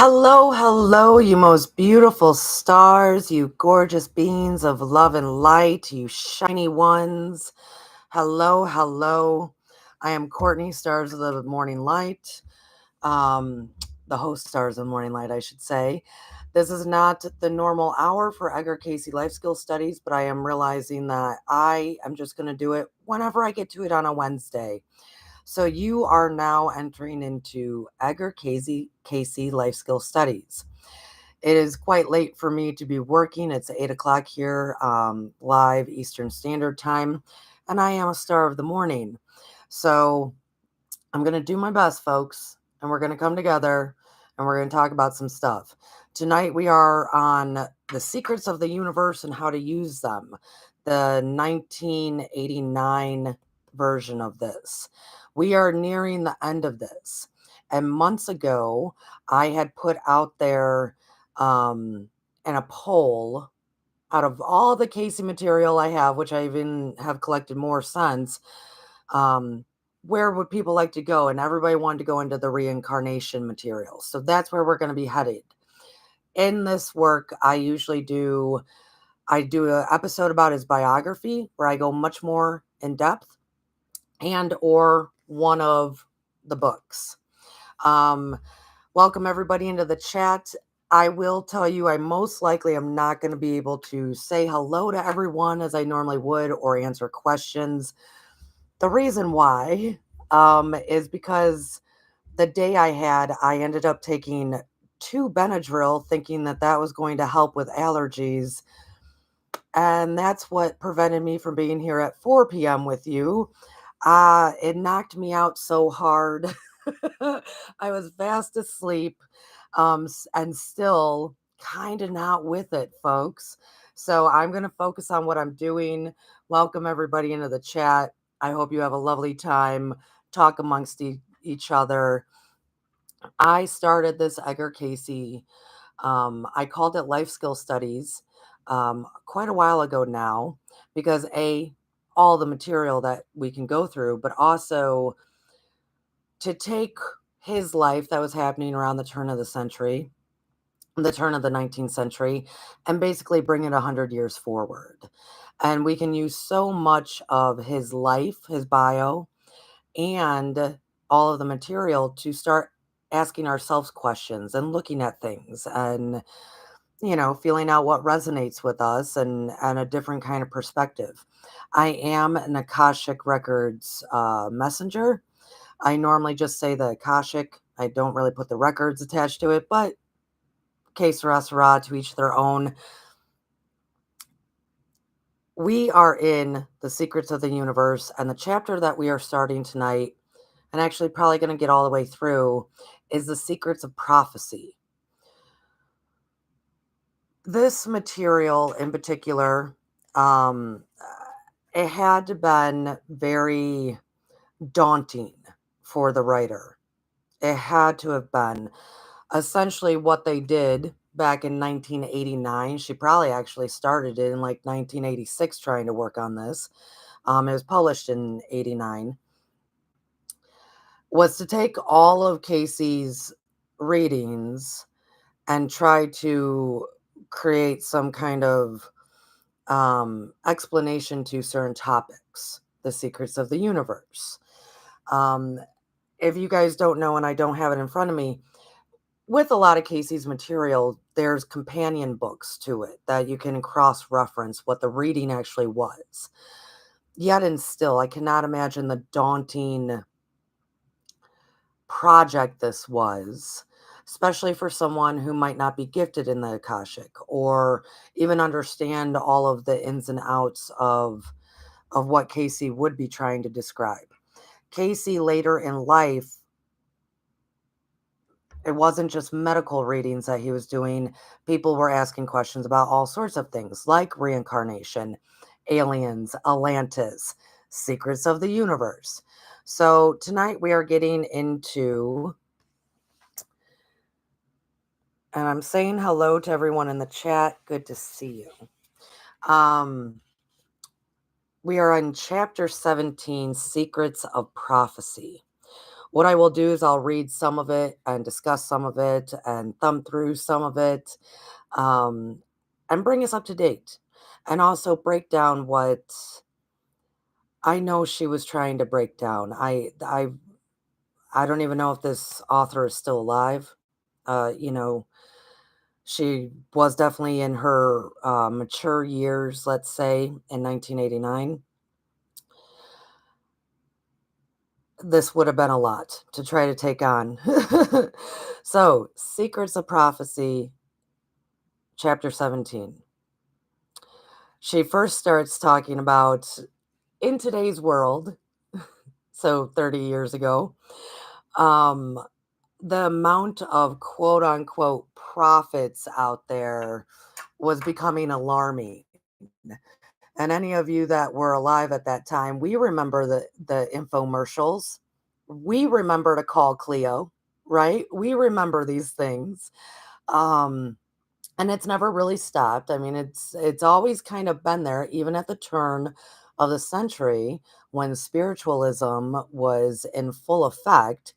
Hello, hello, you most beautiful stars, you gorgeous beings of love and light, you shiny ones. Hello, hello. I am Courtney, Stars of the Morning Light, um, the host Stars of the Morning Light, I should say. This is not the normal hour for Edgar Cayce Life Skill Studies, but I am realizing that I am just going to do it whenever I get to it on a Wednesday. So you are now entering into Edgar Cayce Life Skill Studies. It is quite late for me to be working. It's 8 o'clock here, live Eastern Standard Time, and I am a star of the morning. So I'm going to do my best, folks, and we're going to come together and we're going to talk about some stuff. Tonight we are on the secrets of the universe and how to use them, the 1989 version of this. We are nearing the end of this. And months ago, I had put out there in a poll out of all the Cayce material I have, which I even have collected more since, um, where would people like to go? And everybody wanted to go into the reincarnation material. So that's where we're going to be headed. In this work, I do an episode about his biography where I go much more in depth and or one of the books. Um, Welcome everybody into the chat. I will tell you, I most likely am not going to be able to say hello to everyone as I normally would or answer questions. The reason why is because the day I ended up taking 2 Benadryl thinking that that was going to help with allergies. And that's what prevented me from being here at 4 p.m. with you. It knocked me out so hard. I was fast asleep and still kind of not with it, folks. So I'm going to focus on what I'm doing. Welcome everybody into the chat. I hope you have a lovely time. Talk amongst each other. I started this Edgar Cayce. I called it Life Skill Studies quite a while ago now because all the material that we can go through, but also to take his life that was happening around the turn of the century, the turn of the 19th century, and basically bring it 100 years forward. And we can use so much of his life, his bio, and all of the material to start asking ourselves questions and looking at things and feeling out what resonates with us and a different kind of perspective. I am an Akashic Records messenger. I normally just say the Akashic. I don't really put the records attached to it, but que sera, sera, to each their own. We are in the Secrets of the Universe, and the chapter that we are starting tonight, and actually probably going to get all the way through, is the Secrets of Prophecy. This material in particular, um, it had to been very daunting for the writer. It had to have been. Essentially, what they did back in 1989, she probably actually started it in like 1986 trying to work on this. It was published in 89. Was to take all of Cayce's readings and try to create some kind of explanation to certain topics, the secrets of the universe. Um, if you guys don't know, and I don't have it in front of me, with a lot of Cayce's material, there's companion books to it that you can cross reference what the reading actually was. Yet and still, I cannot imagine the daunting project this was, especially for someone who might not be gifted in the Akashic or even understand all of the ins and outs of what Cayce would be trying to describe. Cayce later in life, it wasn't just medical readings that he was doing. People were asking questions about all sorts of things like reincarnation, aliens, Atlantis, secrets of the universe. So tonight we are getting into, and I'm saying hello to everyone in the chat. Good to see you. We are on chapter 17, Secrets of Prophecy. What I will do is I'll read some of it and discuss some of it and thumb through some of it, um, and bring us up to date, and also break down what I know she was trying to break down. I don't even know if this author is still alive. You know, she was definitely in her mature years, let's say, in 1989. This would have been a lot to try to take on. So, Secrets of Prophecy, chapter 17. She first starts talking about in today's world, so 30 years ago, um, the amount of quote unquote prophets out there was becoming alarming. And any of you that were alive at that time, we remember the infomercials. We remember to call Cleo, right? We remember these things. Um, and it's never really stopped. I mean, it's always kind of been there, even at the turn of the century when spiritualism was in full effect.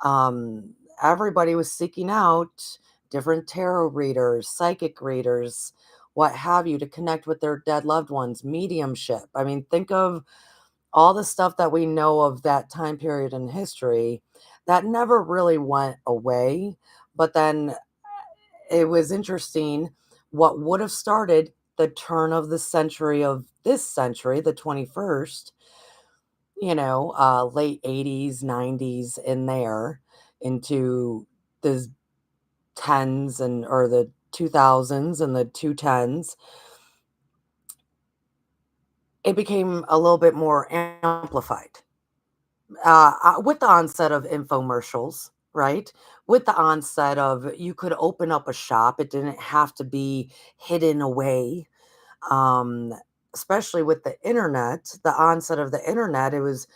Um, Everybody was seeking out different tarot readers, psychic readers, what have you, to connect with their dead loved ones, mediumship. I mean, think of all the stuff that we know of that time period in history that never really went away. But then it was interesting what would have started the turn of the century of this century, the 21st, late 80s, 90s in there into the tens and or the 2000s and the 210s. It became a little bit more amplified with the onset of infomercials, right? With the onset of you could open up a shop, it didn't have to be hidden away. Um, Especially with the internet, the onset of the internet, it was,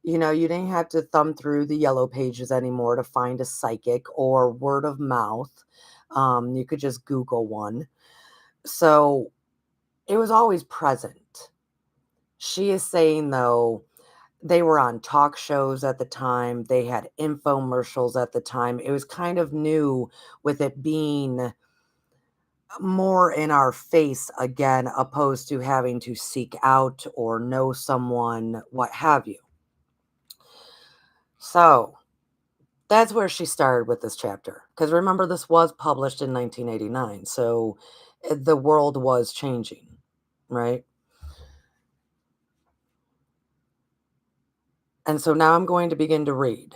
you didn't have to thumb through the yellow pages anymore to find a psychic or word of mouth. You could just Google one. So it was always present. She is saying, though, they were on talk shows at the time, they had infomercials at the time. It was kind of new with it being more in our face again, opposed to having to seek out or know someone, what have you. So that's where she started with this chapter. Because remember, this was published in 1989. So the world was changing, right? And so now I'm going to begin to read.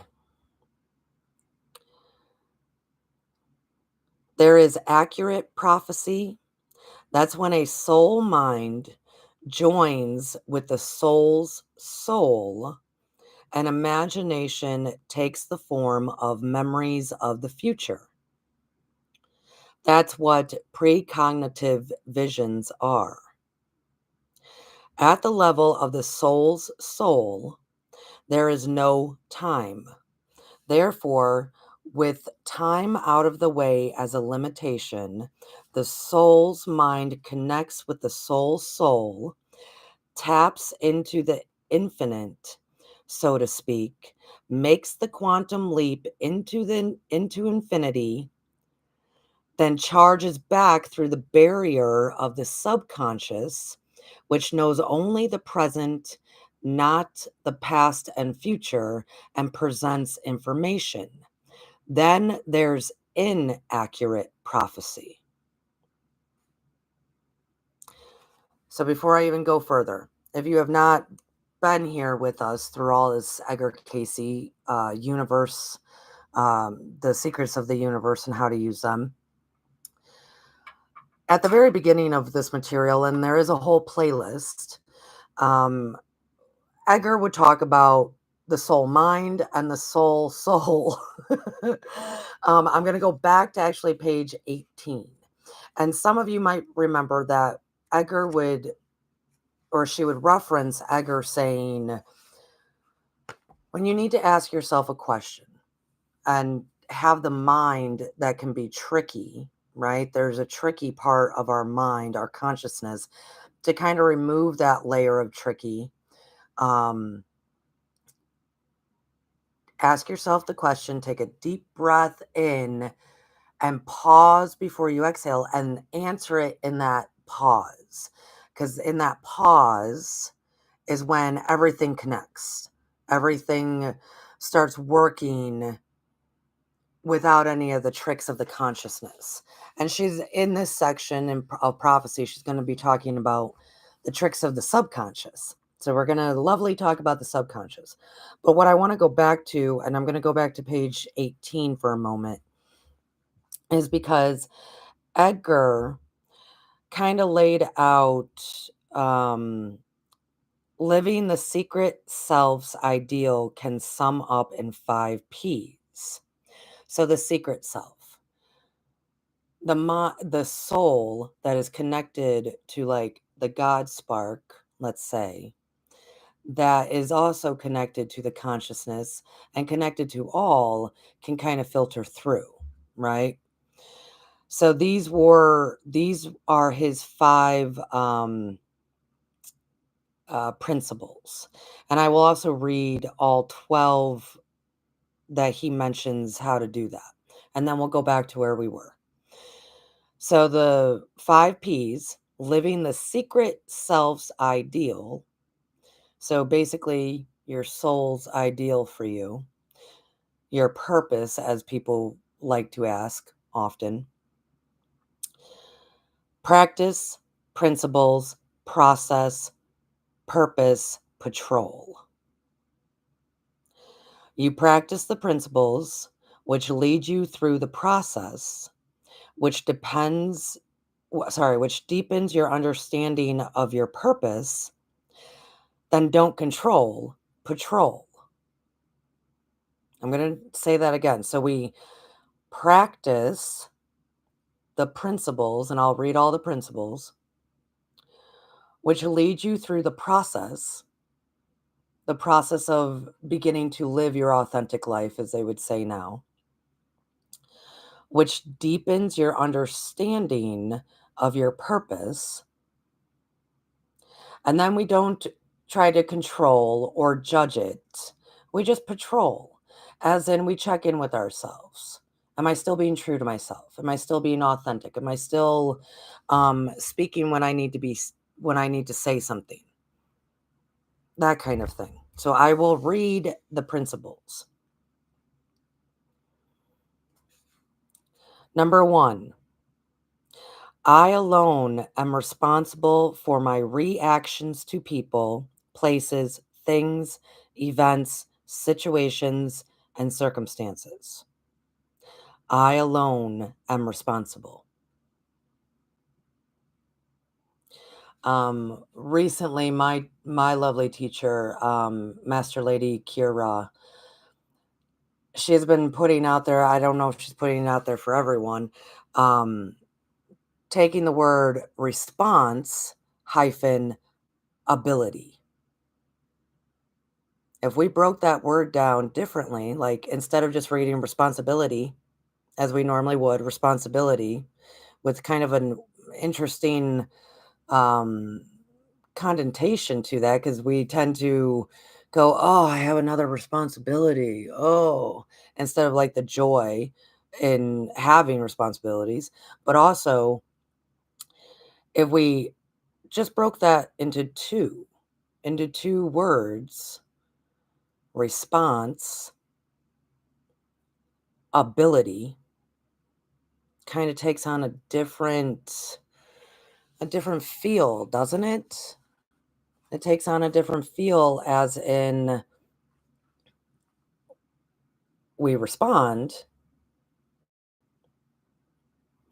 There is accurate prophecy. That's when a soul mind joins with the soul's soul, and imagination takes the form of memories of the future. That's what precognitive visions are. At the level of the soul's soul, there is no time. Therefore, with time out of the way as a limitation, the soul's mind connects with the soul's soul, taps into the infinite, so to speak, makes the quantum leap into infinity, then charges back through the barrier of the subconscious, which knows only the present, not the past and future, and presents information. Then there's inaccurate prophecy. So before I even go further, if you have not been here with us through all this Edgar Cayce universe, the secrets of the universe and how to use them, at the very beginning of this material, and there is a whole playlist, um, Edgar would talk about the soul mind and the soul soul. I'm going to go back to actually page 18. And some of you might remember that Edgar would, or she would reference Edgar saying, when you need to ask yourself a question and have the mind that can be tricky, right? There's a tricky part of our mind, our consciousness, to kind of remove that layer of tricky. Um, Ask yourself the question, take a deep breath in, and pause before you exhale and answer it in that pause. Because in that pause is when everything connects, everything starts working without any of the tricks of the consciousness. And she's in this section of prophecy, she's going to be talking about the tricks of the subconscious. So we're going to lovely talk about the subconscious. But what I want to go back to, and I'm going to go back to page 18 for a moment, is because Edgar kind of laid out living the secret self's ideal can sum up in 5 P's. So the secret self, the soul that is connected to like the God spark, let's say, that is also connected to the consciousness and connected to all, can kind of filter through, right? So these are his 5 principles. And I will also read all 12 that he mentions how to do that. And then we'll go back to where we were. So the 5 P's, living the secret self's ideal. So basically, your soul's ideal for you, your purpose, as people like to ask often. Practice, principles, process, purpose, patrol. You practice the principles, which lead you through the process, which which deepens your understanding of your purpose. Then don't control, patrol. I'm going to say that again. So we practice the principles, and I'll read all the principles, which lead you through the process of beginning to live your authentic life, as they would say now, which deepens your understanding of your purpose. And then we don't try to control or judge it. We just patrol, as in we check in with ourselves. Am I still being true to myself? Am I still being authentic? Am I still speaking when I need to say something? That kind of thing. So I will read the principles. Number 1, I alone am responsible for my reactions to people, places, things, events, situations, and circumstances. I alone am responsible. Recently, my lovely teacher, Master Lady Kira, she has been putting out there, I don't know if she's putting it out there for everyone, taking the word response hyphen ability. If we broke that word down differently, like instead of just reading responsibility as we normally would, responsibility, with kind of an interesting um, connotation to that, because we tend to go, oh, I have another responsibility. Oh, instead of like the joy in having responsibilities. But also, if we just broke that into two words, response, ability, kind of takes on a different feel, doesn't it? It takes on a different feel, as in we respond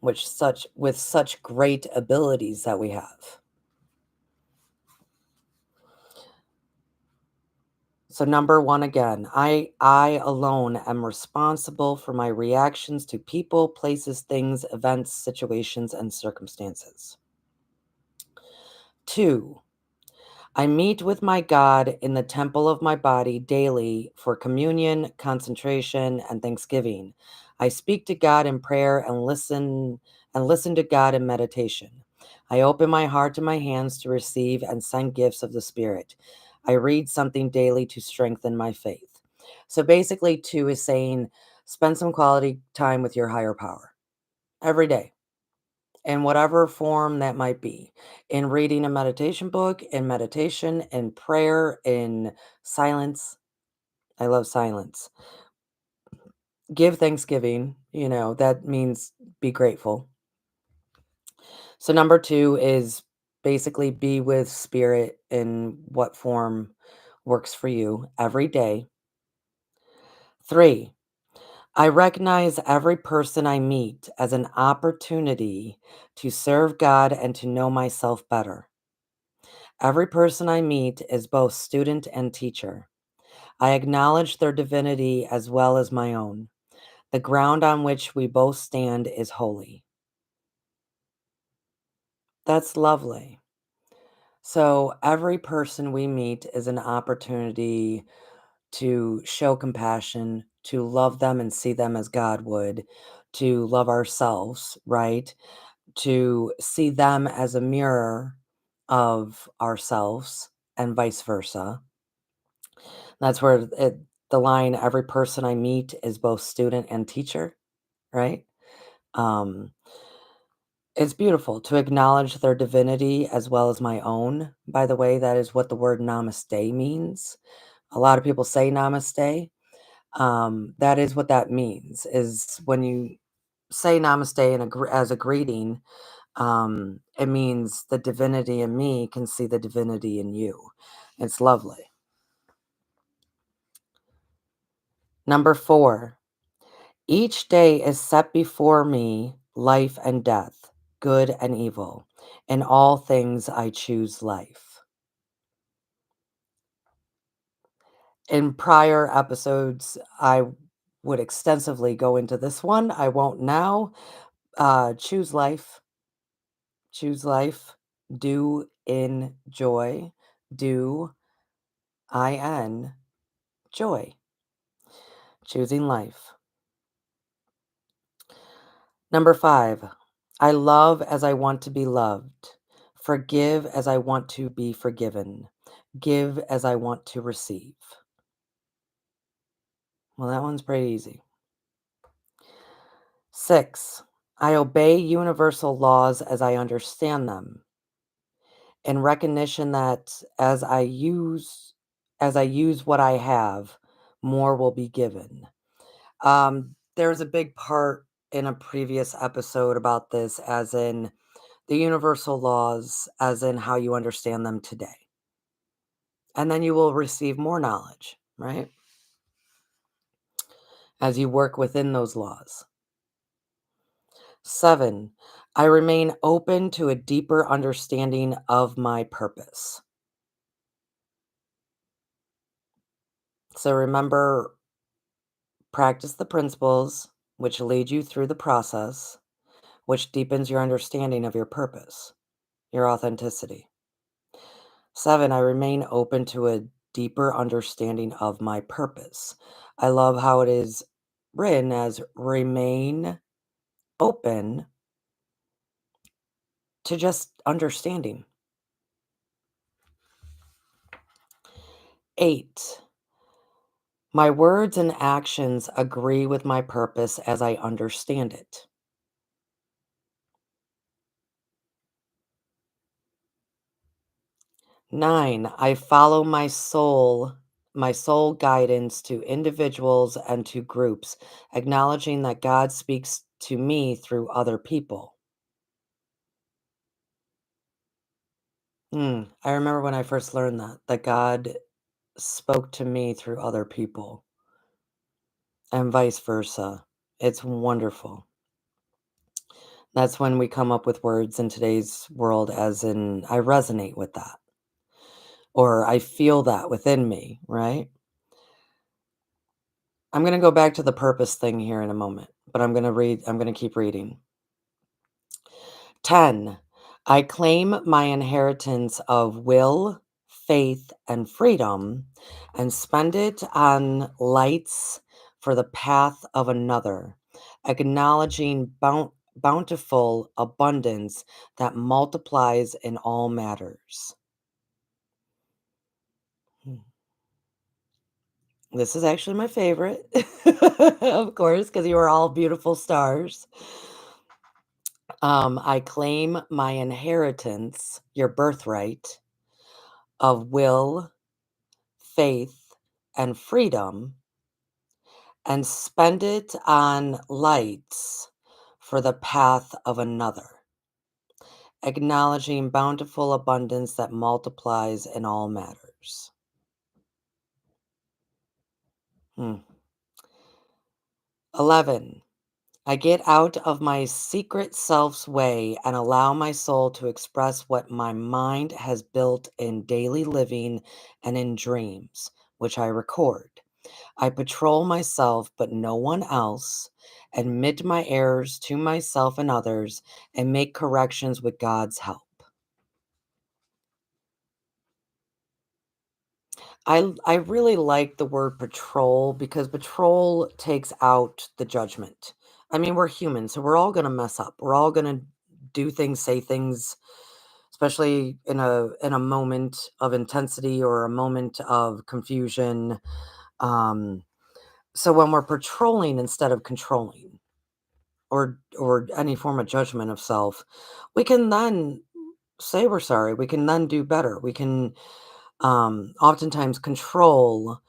with such great abilities that we have. So number 1 again, I alone am responsible for my reactions to people, places, things, events, situations, and circumstances. 2, I meet with my God in the temple of my body daily for communion, concentration, and thanksgiving. I speak to God in prayer and listen to God in meditation. I open my heart and my hands to receive and send gifts of the Spirit. I read something daily to strengthen my faith. So basically, two is saying spend some quality time with your higher power every day in whatever form that might be, in reading a meditation book, in meditation, in prayer, in silence. I love silence. Give thanksgiving, that means be grateful. So number two is basically be with spirit in what form works for you every day. Three, I recognize every person I meet as an opportunity to serve God and to know myself better. Every person I meet is both student and teacher. I acknowledge their divinity as well as my own. The ground on which we both stand is holy. That's lovely. So every person we meet is an opportunity to show compassion, to love them and see them as God would, to love ourselves, right? To see them as a mirror of ourselves and vice versa. That's where the line, every person I meet is both student and teacher, right? Um, it's beautiful to acknowledge their divinity as well as my own. By the way, that is what the word namaste means. A lot of people say namaste. That is what that means, is when you say namaste as a greeting, it means the divinity in me can see the divinity in you. It's lovely. Number four, each day is set before me life and death, good and evil. In all things I choose life. In prior episodes, I would extensively go into this one. I won't now. Choose life. Choose life. Do in joy. Do in joy. Choosing life. Number five, I love as I want to be loved. Forgive as I want to be forgiven. Give as I want to receive. Well, that one's pretty easy. Six, I obey universal laws as I understand them, in recognition that as I use what I have, more will be given. There's a big part in a previous episode about this, as in the universal laws, as in how you understand them today. And then you will receive more knowledge, right? As you work within those laws. Seven, I remain open to a deeper understanding of my purpose. So remember, practice the principles which lead you through the process, which deepens your understanding of your purpose, your authenticity. Seven, I remain open to a deeper understanding of my purpose. I love how it is written as remain open to just understanding. Eight, my words and actions agree with my purpose as I understand it. 9, I follow my soul guidance to individuals and to groups, acknowledging that God speaks to me through other people. I remember when I first learned that God spoke to me through other people and vice versa. It's wonderful. That's when we come up with words in today's world, as in, I resonate with that, or I feel that within me, right? I'm going to go back to the purpose thing here in a moment, but I'm going to keep reading. 10. I claim my inheritance of will, faith, and freedom and spend it on lights for the path of another, acknowledging bountiful abundance that multiplies in all matters. Hmm. This is actually my favorite, of course, because you are all beautiful stars. I claim my inheritance, your birthright of will, faith, and freedom, and spend it on lights for the path of another, acknowledging bountiful abundance that multiplies in all matters. Hmm. 11. I get out of my secret self's way and allow my soul to express what my mind has built in daily living and in dreams, which I record. I patrol myself, but no one else, admit my errors to myself and others, and make corrections with God's help. I really like the word patrol because patrol takes out the judgment. I mean, we're human, so we're all gonna mess up. We're all gonna do things, say things, especially in a moment of intensity or a moment of confusion. Um, so when we're patrolling instead of controlling or any form of judgment of self, we can then say we're sorry. We can then do better. We can oftentimes control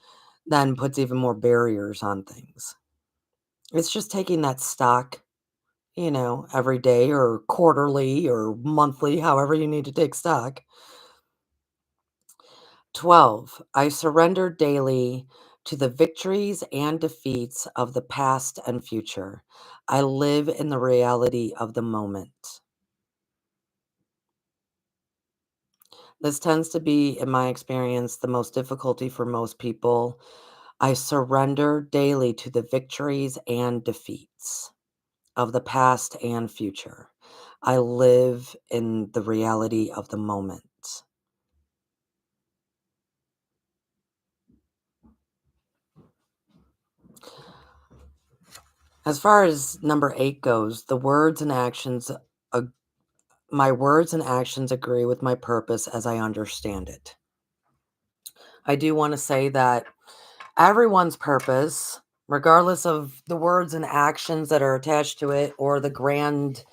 then puts even more barriers on things. It's just taking that stock, every day or quarterly or monthly, however you need to take stock. 12. I surrender daily to the victories and defeats of the past and future. I live in the reality of the moment. This tends to be, in my experience, the most difficulty for most people. I surrender daily to the victories and defeats of the past and future. I live in the reality of the moment. As far as number 8 goes, ag- my words and actions agree with my purpose as I understand it. I do want to say that everyone's purpose, regardless of the words and actions that are attached to it or the grand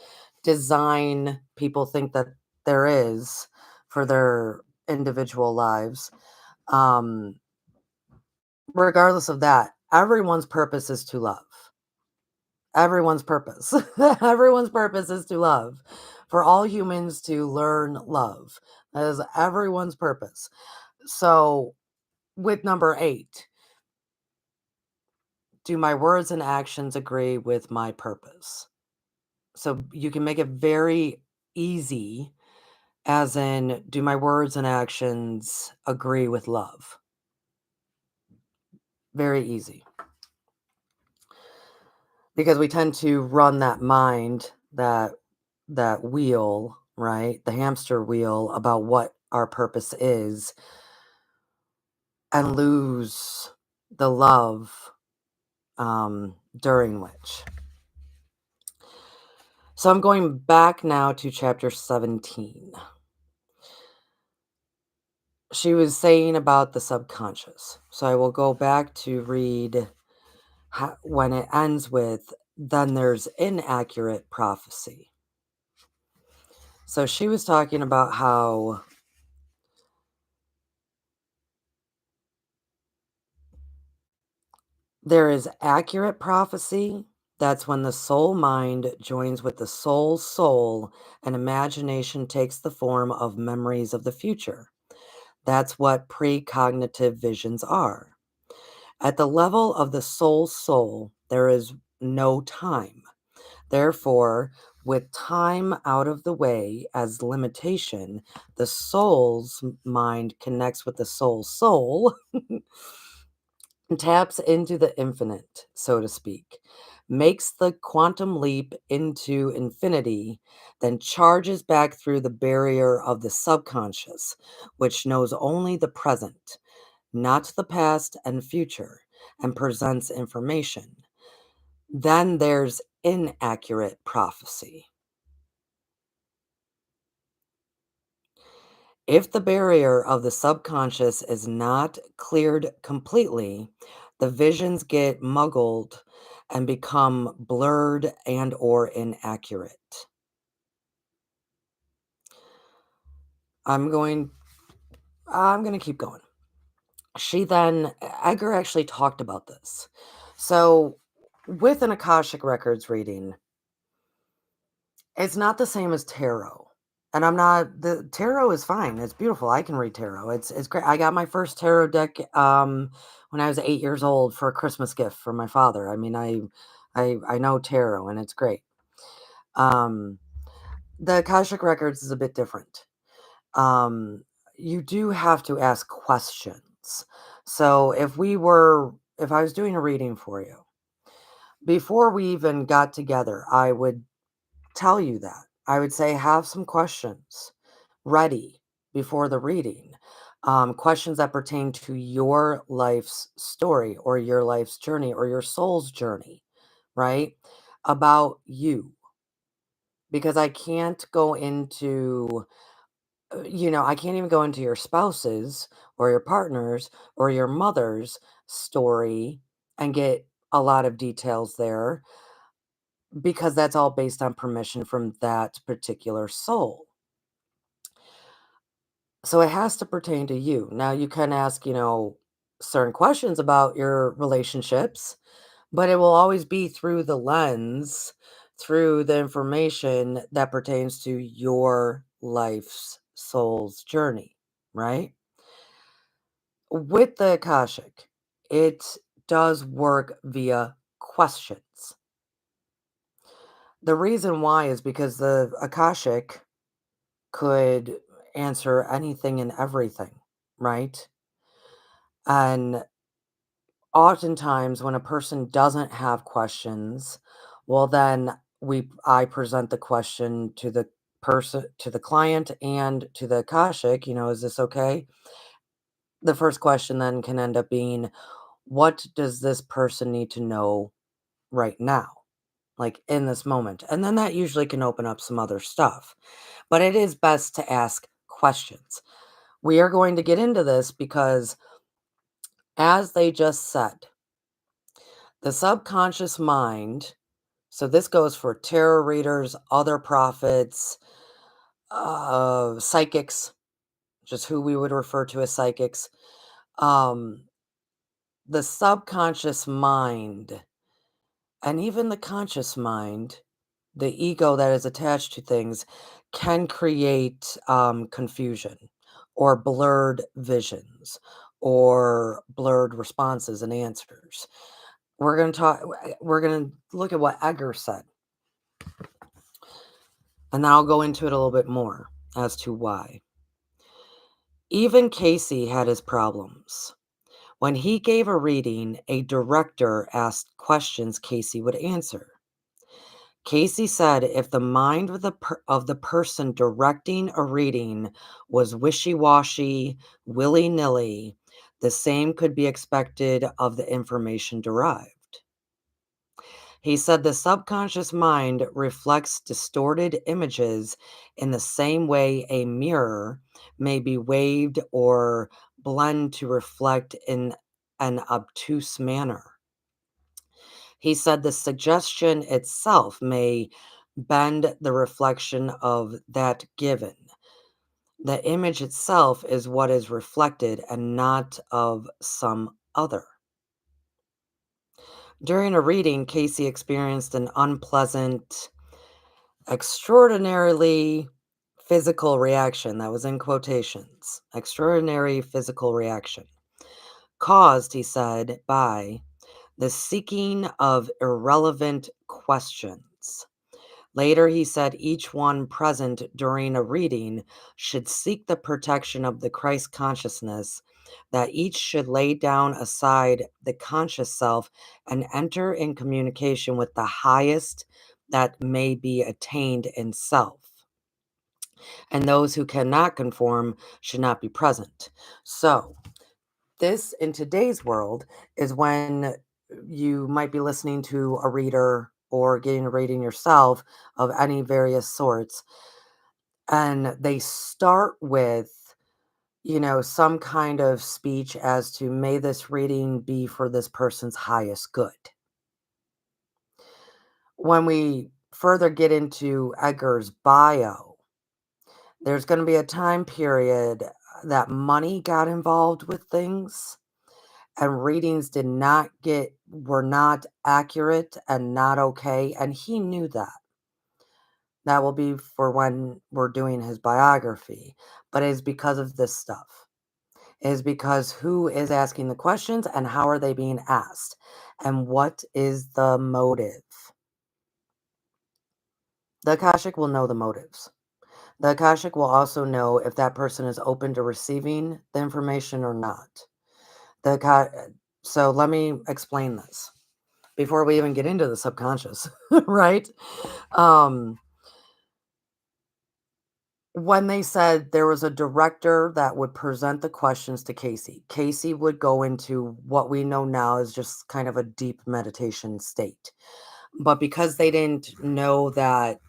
design people think that there is for their individual lives, um, regardless of that, everyone's purpose is to love. Everyone's purpose. Everyone's purpose is to love. For all humans to learn love. That is everyone's purpose. So, with number 8, do my words and actions agree with my purpose? So, you can make it very easy, as in, do my words and actions agree with love? Very easy. Because we tend to run that mind, that wheel, right? The hamster wheel about what our purpose is and lose the love during which. So I'm going back now to chapter 17. She was saying about the subconscious. So I will go back to read when it ends with, then there's inaccurate prophecy. So she was talking about how there is accurate prophecy. That's when the soul mind joins with the soul, and imagination takes the form of memories of the future. That's what precognitive visions are. At the level of the soul, there is no time. Therefore, with time out of the way as limitation, the soul's mind connects with the soul taps into the infinite, so to speak, makes the quantum leap into infinity, then charges back through the barrier of the subconscious, which knows only the present, not the past and future, and presents information. Then there's inaccurate prophecy. If the barrier of the subconscious is not cleared completely, the visions get muggled and become blurred and or inaccurate. I'm going I'm going to keep going. She then Edgar actually talked about this. So, with an Akashic records reading, it's not the same as tarot. And I'm not the tarot is fine. It's beautiful. I can read tarot. It's great. I got my first tarot deck when I was 8 years old for a Christmas gift from my father. I mean, I know tarot and it's great. Um the Akashic records is a bit different. Um you do have to ask questions. So if I was doing a reading for you, before we even got together, I would tell you that. I would say have some questions ready before the reading. Questions that pertain to your life's story or your life's journey or your soul's journey, right? About you. Because I can't go into, I can't even go into your spouse's or your partner's or your mother's story and get a lot of details there because that's all based on permission from that particular soul. So it has to pertain to you. Now you can ask, certain questions about your relationships, but it will always be through the lens, through the information that pertains to your life's soul's journey, right? With the Akashic, it does work via questions. The reason why is because the Akashic could answer anything and everything, right? And oftentimes when a person doesn't have questions, well then I present the question to the person, to the client and to the Akashic, is this okay? The first question then can end up being, what does this person need to know right now? Like in this moment. And then that usually can open up some other stuff. But it is best to ask questions. We are going to get into this because, as they just said, the subconscious mind, so this goes for tarot readers, other prophets, psychics, just who we would refer to as psychics. Um, the subconscious mind and even the conscious mind, the ego that is attached to things, can create confusion or blurred visions or blurred responses and answers. We're going to look at what Edgar said, and then I'll go into it a little bit more as to why. Even Cayce had his problems. When he gave a reading, a director asked questions Cayce would answer. Cayce said if the mind of the person directing a reading was wishy-washy, willy-nilly, the same could be expected of the information derived. He said the subconscious mind reflects distorted images in the same way a mirror may be waved or blend to reflect in an obtuse manner. He said the suggestion itself may bend the reflection of that given. The image itself is what is reflected and not of some other. During a reading, Cayce experienced an unpleasant, extraordinarily physical reaction. That was in quotations. Extraordinary physical reaction. Caused, he said, by the seeking of irrelevant questions. Later, he said each one present during a reading should seek the protection of the Christ consciousness, that each should lay down aside the conscious self and enter in communication with the highest that may be attained in self. And those who cannot conform should not be present. So, this in today's world is when you might be listening to a reader or getting a reading yourself of any various sorts, and they start with some kind of speech as to may this reading be for this person's highest good. When we further get into Edgar's bio, there's going to be a time period that money got involved with things and readings were not accurate and not okay, and he knew that. That will be for when we're doing his biography, but it is because of this stuff. It is because who is asking the questions and how are they being asked, and what is the motive? The Akashic will know the motives. The Akashic will also know if that person is open to receiving the information or not. The Aka- so let me explain this before we even get into the subconscious, right? Um, when they said there was a director that would present the questions to Cayce, Cayce would go into what we know now is just kind of a deep meditation state. But because they didn't know that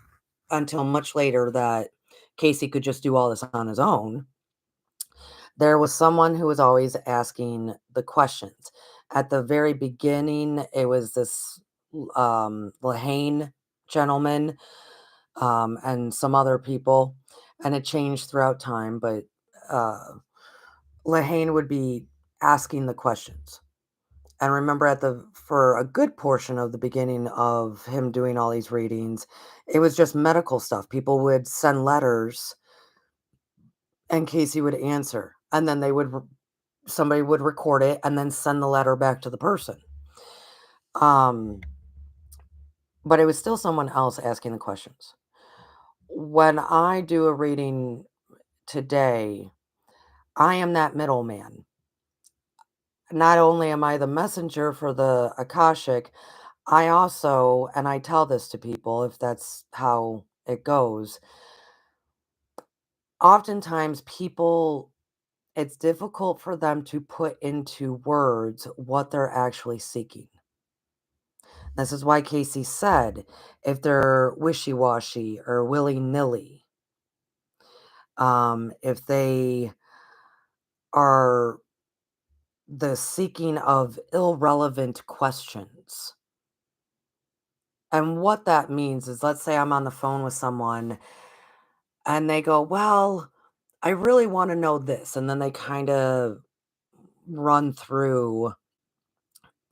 until much later that Cayce could just do all this on his own, there was someone who was always asking the questions. At the very beginning, it was this Lahane gentleman and some other people, and it changed throughout time, but uh, Lahane would be asking the questions. And remember, for a good portion of the beginning of him doing all these readings, it was just medical stuff. People would send letters, and Casey would answer, and then somebody would record it and then send the letter back to the person. Um, but it was still someone else asking the questions. When I do a reading today, I am that middleman. Not only am I the messenger for the Akashic, I also, and I tell this to people if that's how it goes, oftentimes people, it's difficult for them to put into words what they're actually seeking. This is why Casey said if they're wishy washy or willy nilly, if they are the seeking of irrelevant questions. And what that means is, let's say I'm on the phone with someone and they go, well, I really want to know this. And then they kind of run through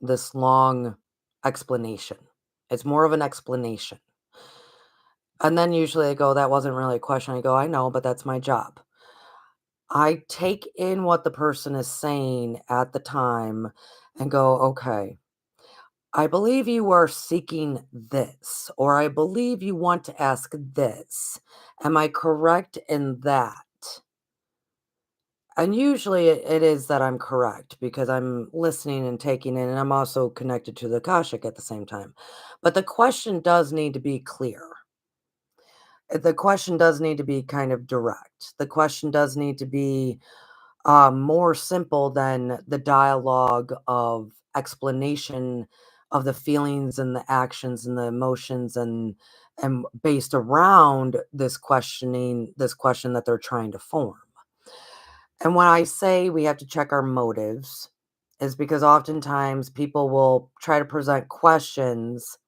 this long explanation. It's more of an explanation. And then usually I go, that wasn't really a question. I go, I know, but that's my job. I take in what the person is saying at the time and go, okay, I believe you are seeking this, or I believe you want to ask this. Am I correct in that? And usually it is that I'm correct because I'm listening and taking in, and I'm also connected to the Akashic at the same time. But the question does need to be clear. The question does need to be kind of direct. The question does need to be more simple than the dialogue of explanation of the feelings and the actions and the emotions and based around this question that they're trying to form. And when I say we have to check our motives, is because oftentimes people will try to present questions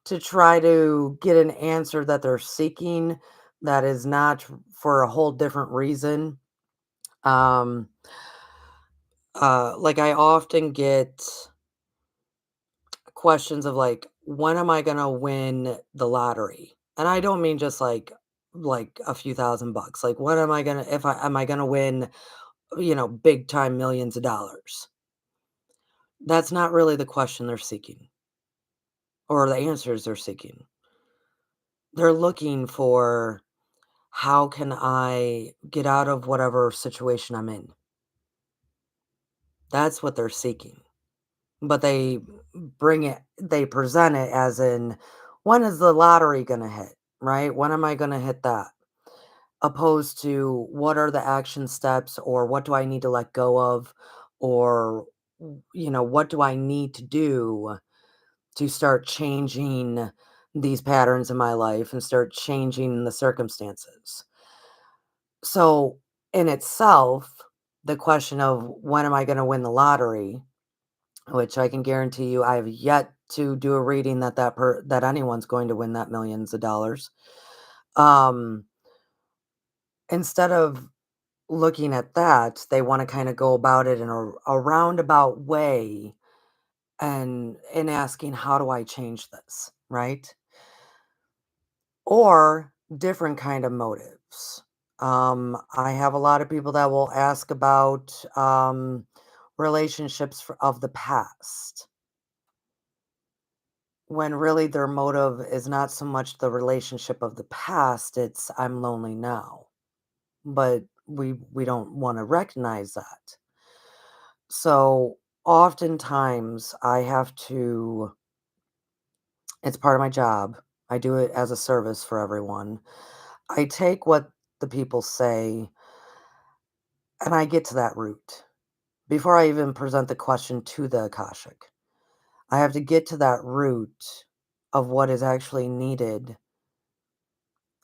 to try to get an answer that they're seeking that is not for a whole different reason. Um, like I often get questions of like, when am I gonna win the lottery? And I don't mean just like a few $1,000. Like, when am I gonna if I am I gonna win, big time millions of dollars? That's not really the question they're seeking or the answers they're seeking. They're looking for how can I get out of whatever situation I'm in? That's what they're seeking. But they present it as in, when is the lottery gonna hit, right? When am I gonna hit that? Opposed to what are the action steps or what do I need to let go of or what do I need to do to start changing these patterns in my life and start changing the circumstances. So, in itself, the question of when am I going to win the lottery, which I can guarantee you I have yet to do a reading that anyone's going to win that millions of dollars. Um Instead of looking at that, they want to kind of go about it in a roundabout way and asking how do I change this, right? Or different kind of motives. I have a lot of people that will ask about relationships of the past, when really their motive is not so much the relationship of the past, it's I'm lonely now. But we don't want to recognize that. So oftentimes I have to, it's part of my job. I do it as a service for everyone. I take what the people say and I get to that root before I even present the question to the Akashic. I have to get to that root of what is actually needed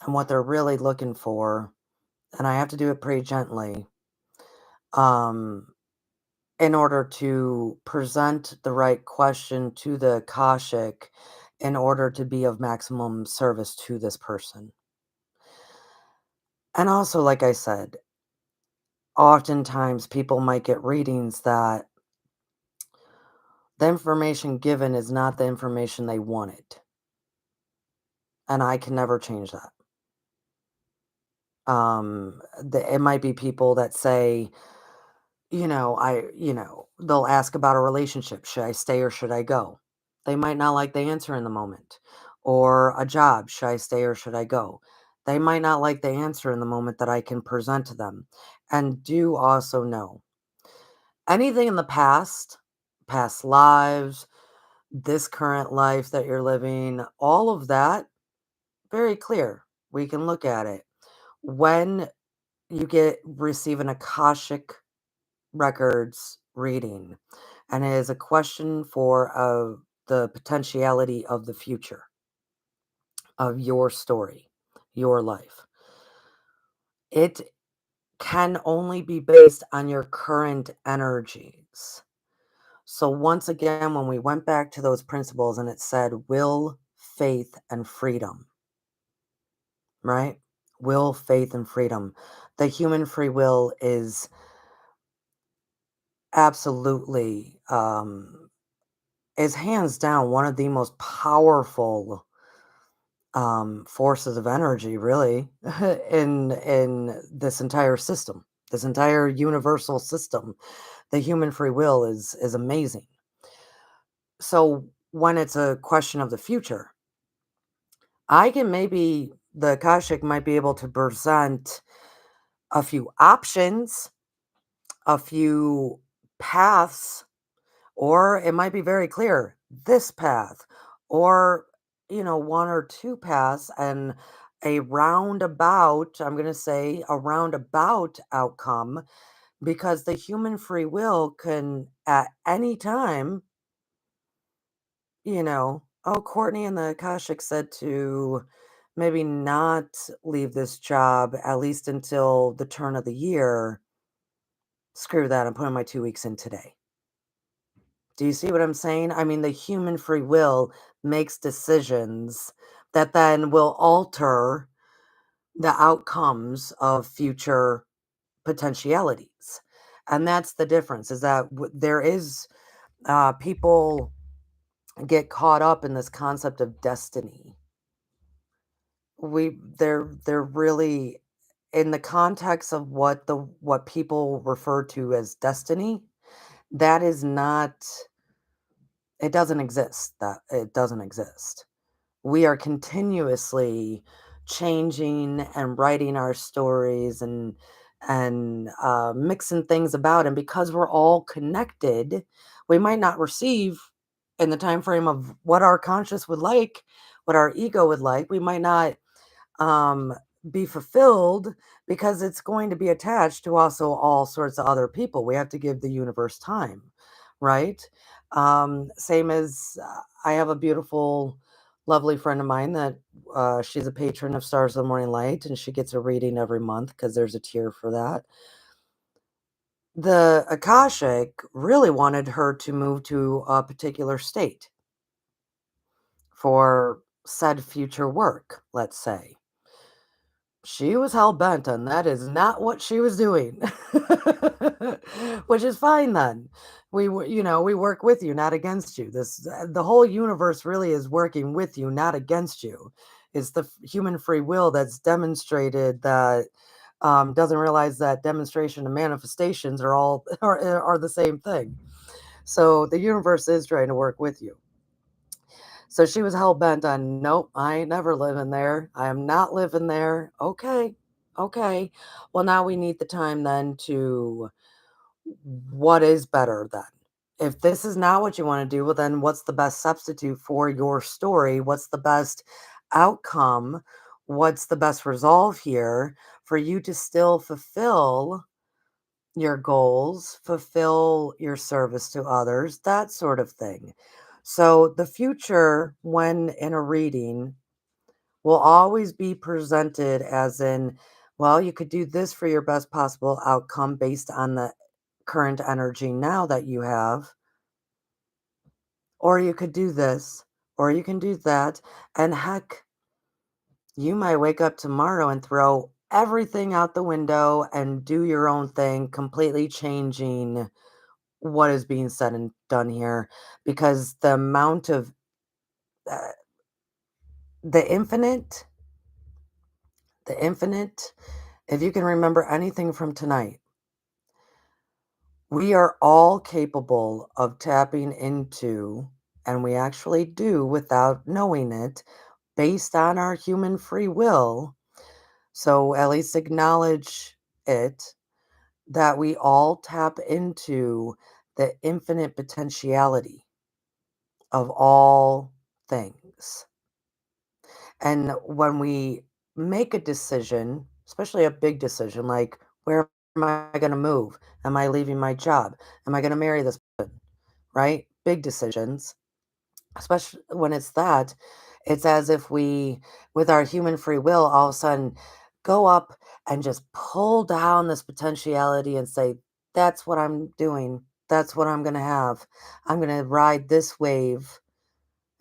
and what they're really looking for. And I have to do it pretty gently um, in order to present the right question to the Akashic in order to be of maximum service to this person. And also, like I said, oftentimes people might get readings that the information given is not the information they wanted. And I can never change that. It might be people that say, they'll ask about a relationship. Should I stay or should I go? They might not like the answer in the moment. Or a job. Should I stay or should I go? They might not like the answer in the moment that I can present to them. And do also know anything in the past lives, this current life that you're living, all of that, very clear. We can look at it. When you receive an Akashic records reading, and it is a question for the potentiality of the future of your story, your life. It can only be based on your current energies. So, once again, when we went back to those principles and it said will, faith, and freedom, right? Will, faith, and freedom. The human free will absolutely, is hands down one of the most powerful forces of energy, really, in this entire system, this entire universal system. The human free will is amazing. So when it's a question of the future, I can maybe the Akashic might be able to present a few options, a few paths, or it might be very clear this path, or, one or two paths and a roundabout, I'm going to say a roundabout outcome, because the human free will can at any time, oh, Courtney and the Akashic said to maybe not leave this job at least until the turn of the year. Screw that. I'm putting my 2 weeks in today. Do you see what I'm saying? I mean, the human free will makes decisions that then will alter the outcomes of future potentialities. And that's the difference is that there is people get caught up in this concept of destiny. They're really in the context of what people refer to as destiny, that is not, it doesn't exist. That it doesn't exist. We are continuously changing and writing our stories and mixing things about, and because we're all connected, we might not receive in the time frame of what our conscious would like, what our ego would like. We might not um, be fulfilled because it's going to be attached to also all sorts of other people. We have to give the universe time, right? Same as I have a beautiful lovely friend of mine that she's a patron of Stars of the Morning Light, and she gets a reading every month because there's a tier for that. The Akashic really wanted her to move to a particular state for said future work, let's say. She was hell bent on that is not what she was doing. Which is fine then. We work with you, not against you. The whole universe really is working with you, not against you. It's the human free will that's demonstrated that doesn't realize that demonstration and manifestations are all are the same thing. So the universe is trying to work with you. So she was hell bent on, nope, I ain't never living there. I am not living there. Okay. Okay. Well, now we need the time then to what is better then? If this is not what you want to do, well, then what's the best substitute for your story? What's the best outcome? What's the best resolve here for you to still fulfill your goals, fulfill your service to others, that sort of thing. So the future, when in a reading, will always be presented as in, well, you could do this for your best possible outcome based on the current energy now that you have, or you could do this, or you can do that. And heck, you might wake up tomorrow and throw everything out the window and do your own thing, completely changing what is being said and done here because uh, the infinite, the infinite, if you can remember anything from tonight, we are all capable of tapping into, and we actually do without knowing it, based on our human free will. So at least acknowledge it that we all tap into the infinite potentiality of all things. And when we make a decision, especially a big decision, like where am I going to move? Am I leaving my job? Am I going to marry this person? Right? Big decisions, especially when it's that, it's as if we, with our human free will, all of a sudden go up and just pull down this potentiality and say, that's what I'm doing. That's what I'm going to have. I'm going to ride this wave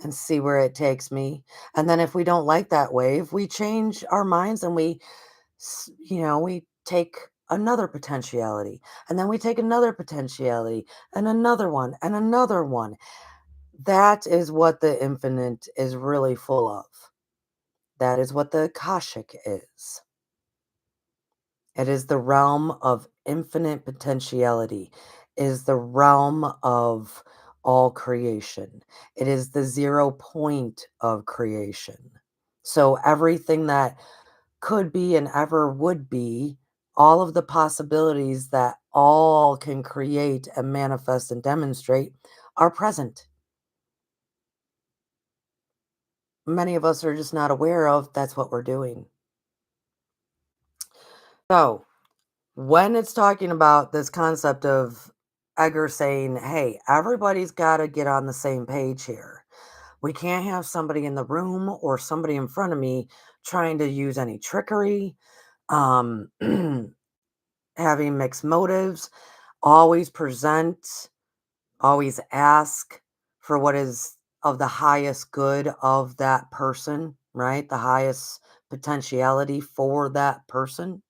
and see where it takes me. And then if we don't like that wave, we change our minds and we take another potentiality. And then we take another potentiality and another one and another one. That is what the infinite is really full of. That is what the Akashic is. It is the realm of infinite potentiality. It is the realm of all creation. It is the 0 point of creation. So everything that could be and ever would be, all of the possibilities that all can create and manifest and demonstrate are present. Many of us are just not aware of that's what we're doing. So, when it's talking about this concept of Edgar saying, hey, everybody's got to get on the same page here. We can't have somebody in the room or somebody in front of me trying to use any trickery, um, having mixed motives. Always present, always ask for what is of the highest good of that person, right? The highest potentiality for that person.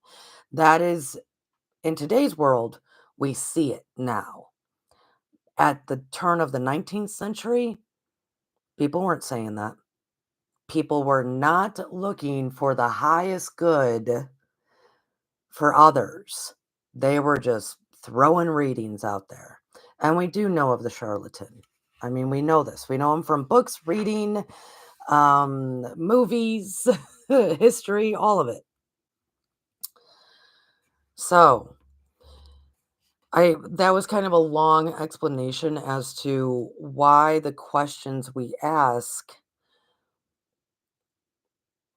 That is in today's world, we see it now. At the turn of the 19th century, people weren't saying that. People were not looking for the highest good for others. They were just throwing readings out there. And we do know of the charlatan. I mean, we know this. We know him from books, reading, movies, history, all of it. So, I that was kind of a long explanation as to why the questions we ask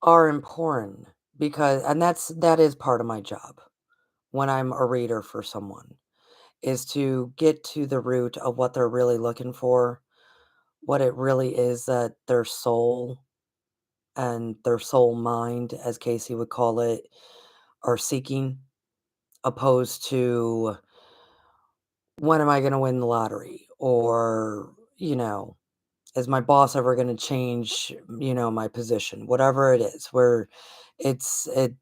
are important because and that is part of my job when I'm a reader for someone is to get to the root of what they're really looking for, what it really is that their soul and their soul mind, as Cayce would call it, are seeking, opposed to when am I going to win the lottery? Or, is my boss ever going to change, my position? Whatever it is, where it,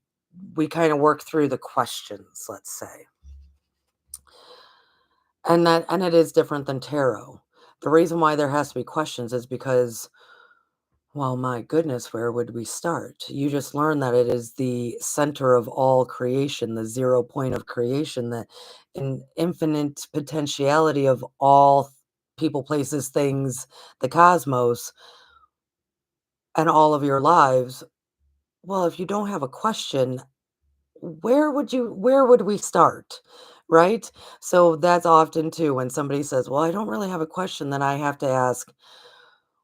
we kind of work through the questions, let's say. And it is different than tarot. The reason why there has to be questions is because, well, my goodness, where would we start? You just learned that it is the center of all creation, the 0 point of creation, the infinite potentiality of all people, places, things, the cosmos, and all of your lives. Well, if you don't have a question, where would we start? Right? So that's often too when somebody says, "Well, I don't really have a question," then I have to ask,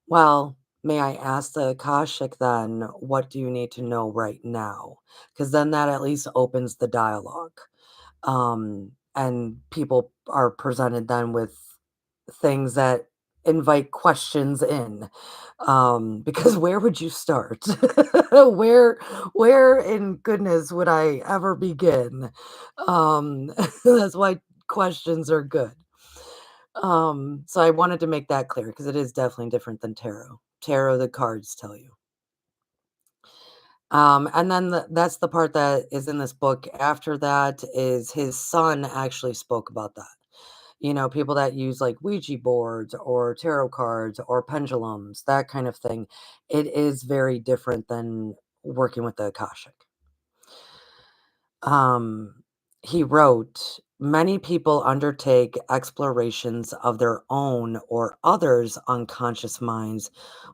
well, may I ask the Akashic then, what do you need to know right now? Because then that at least opens the dialogue. And people are presented then with things that invite questions in. Because where would you start? where where in goodness would I ever begin? That's why questions are good. So I wanted to make that clear because it is definitely different than tarot. Tarot, the cards tell you. And then that's the part that is in this book. After that is his son actually spoke about that. People that use like Ouija boards or tarot cards or pendulums, that kind of thing. It is very different than working with the Akashic. Um, he wrote, many people undertake explorations of their own or others' unconscious minds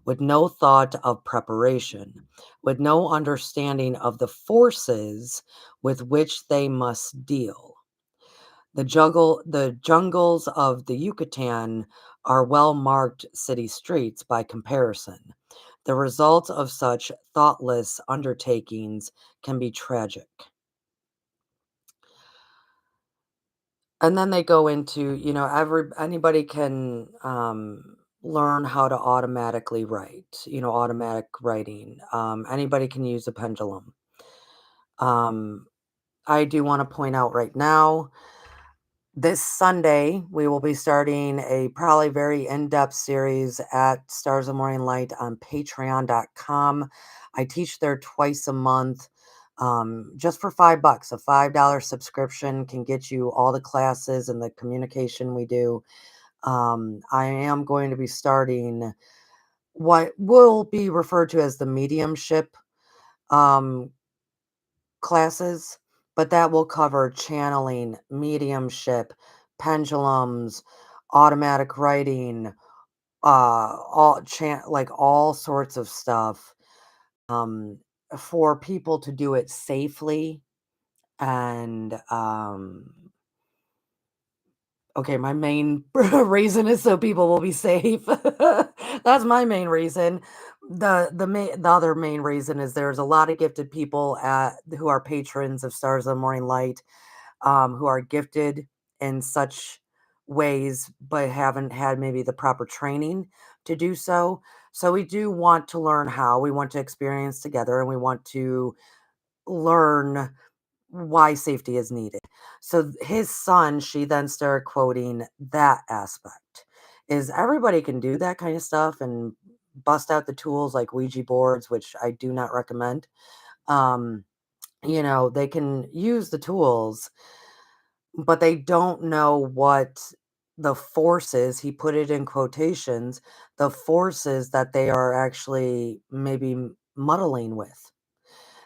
with no thought of preparation, with no understanding of the forces with which they must deal. The jungles of the Yucatan are well marked city streets by comparison. The results of such thoughtless undertakings can be tragic. And then they go into, anybody can learn how to automatically write, automatic writing. Anybody can use a pendulum. Um, I do want to point out right now, this Sunday, we will be starting a probably very in-depth series at Stars of Morning Light on patreon.com. I teach there twice a month, just for $5. A $5 subscription can get you all the classes and the communication we do. I am going to be starting what will be referred to as the mediumship um, classes, but that will cover channeling, mediumship, pendulums, automatic writing, like all sorts of stuff, um, for people to do it safely. And okay, my main reason is so people will be safe. That's my main reason. The other main reason is there's a lot of gifted people who are patrons of Stars of the Morning Light, who are gifted in such ways, but haven't had maybe the proper training to do so. So we do want to learn how. We want to experience together, and we want to learn why safety is needed. So his son, she then started quoting that aspect. Is everybody can do that kind of stuff and bust out the tools like Ouija boards, which I do not recommend. Um, they can use the tools, but they don't know what the forces, he put it in quotations, the forces that they are actually maybe muddling with.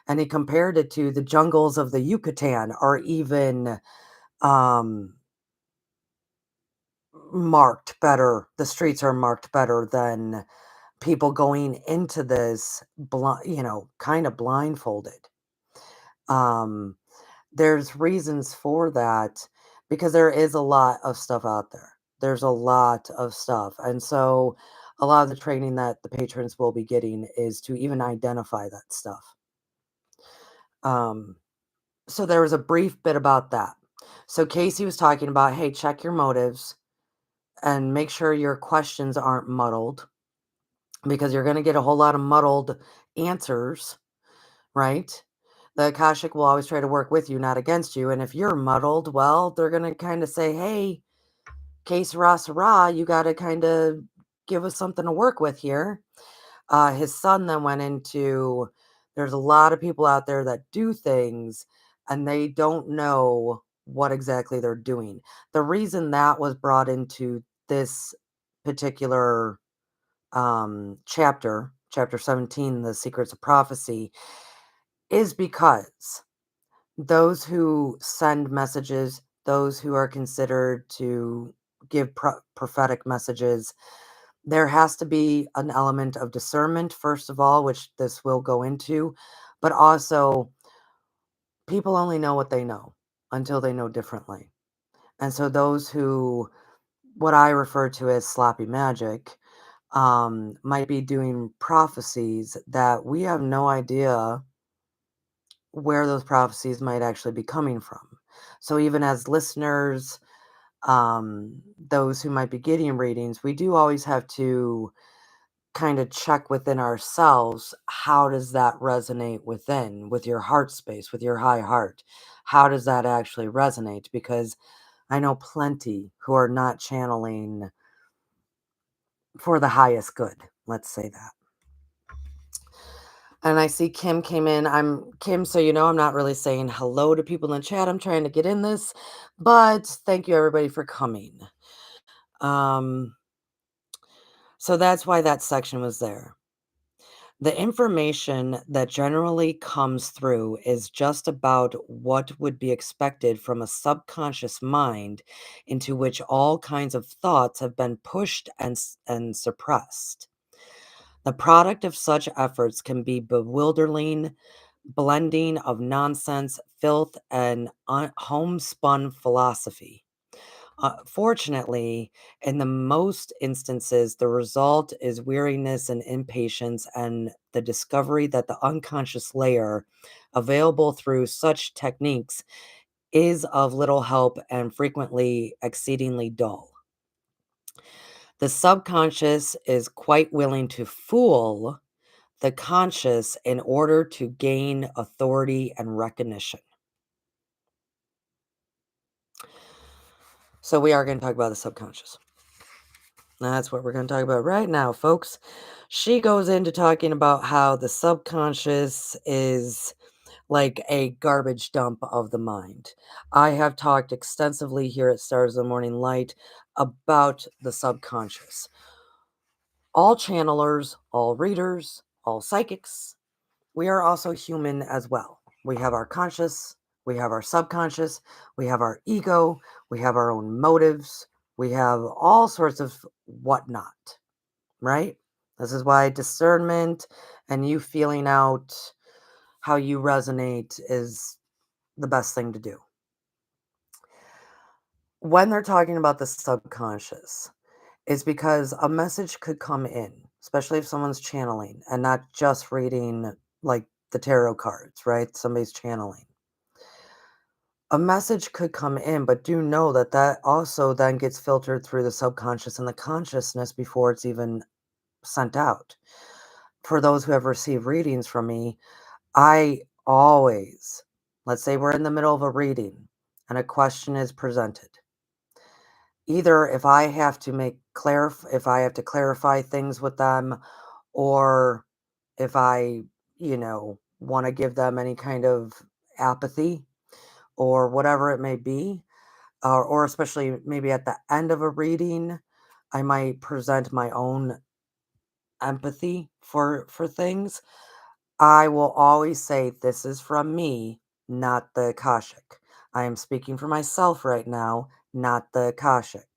And he compared it to the jungles of the Yucatan are even um, marked better. The streets are marked better than people going into this, kind of blindfolded. Um, there's reasons for that because there is a lot of stuff out there. There's a lot of stuff. And so a lot of the training that the patrons will be getting is to even identify that stuff. Um, so there was a brief bit about that. So Cayce was talking about, hey, check your motives and make sure your questions aren't muddled. because you're going to get a whole lot of muddled answers, right? The Akashic will always try to work with you, not against you. And if you're muddled, well, they're going to kind of say, hey, Cayce Rah Sarah, you got to kind of give us something to work with here. His son then went into, there's a lot of people out there that do things and they don't know what exactly they're doing. The reason that was brought into this particular chapter 17, The Secrets of Prophecy, is because those who send messages, those who are considered to give prophetic messages, there has to be an element of discernment, first of all, which this will go into, but also people only know what they know until they know differently. And so those who, what I refer to as sloppy magic, might be doing prophecies that we have no idea where those prophecies might actually be coming from. So even as listeners, those who might be getting readings, we do always have to kind of check within ourselves, how does that resonate within, with your heart space, with your high heart? How does that actually resonate? Because I know plenty who are not channeling for the highest good. Let's say that. And I see Kim came in. I'm Kim, so you know I'm not really saying hello to people in the chat. I'm trying to get in this, but thank you everybody for coming. Um, so that's why that section was there. The information that generally comes through is just about what would be expected from a subconscious mind into which all kinds of thoughts have been pushed and suppressed. The product of such efforts can be bewildering blending of nonsense, filth, and homespun philosophy. Fortunately, in the most instances, the result is weariness and impatience, and the discovery that the unconscious layer available through such techniques is of little help and frequently exceedingly dull. The subconscious is quite willing to fool the conscious in order to gain authority and recognition. So, we are going to talk about the subconscious. That's what we're going to talk about right now, folks. She goes into talking about how the subconscious is like a garbage dump of the mind. I have talked extensively here at Stars of the Morning Light about the subconscious. All channelers, all readers, all psychics, we are also human as well. We have our conscious, we have our subconscious, we have our ego, we have our own motives, we have all sorts of whatnot, right? This is why discernment and you feeling out how you resonate is the best thing to do. When they're talking about the subconscious, it's because a message could come in, especially if someone's channeling and not just reading like the tarot cards, right? Somebody's channeling. A message could come in, but do know that that also then gets filtered through the subconscious and the consciousness before it's even sent out. For those who have received readings from me, I always, let's say we're in the middle of a reading and a question is presented. Either if I have to if I have to clarify things with them, or if I, want to give them any kind of apathy or whatever it may be, or especially maybe at the end of a reading, I might present my own empathy for things. I will always say, this is from me, not the Akashic. I am speaking for myself right now, not the Akashic.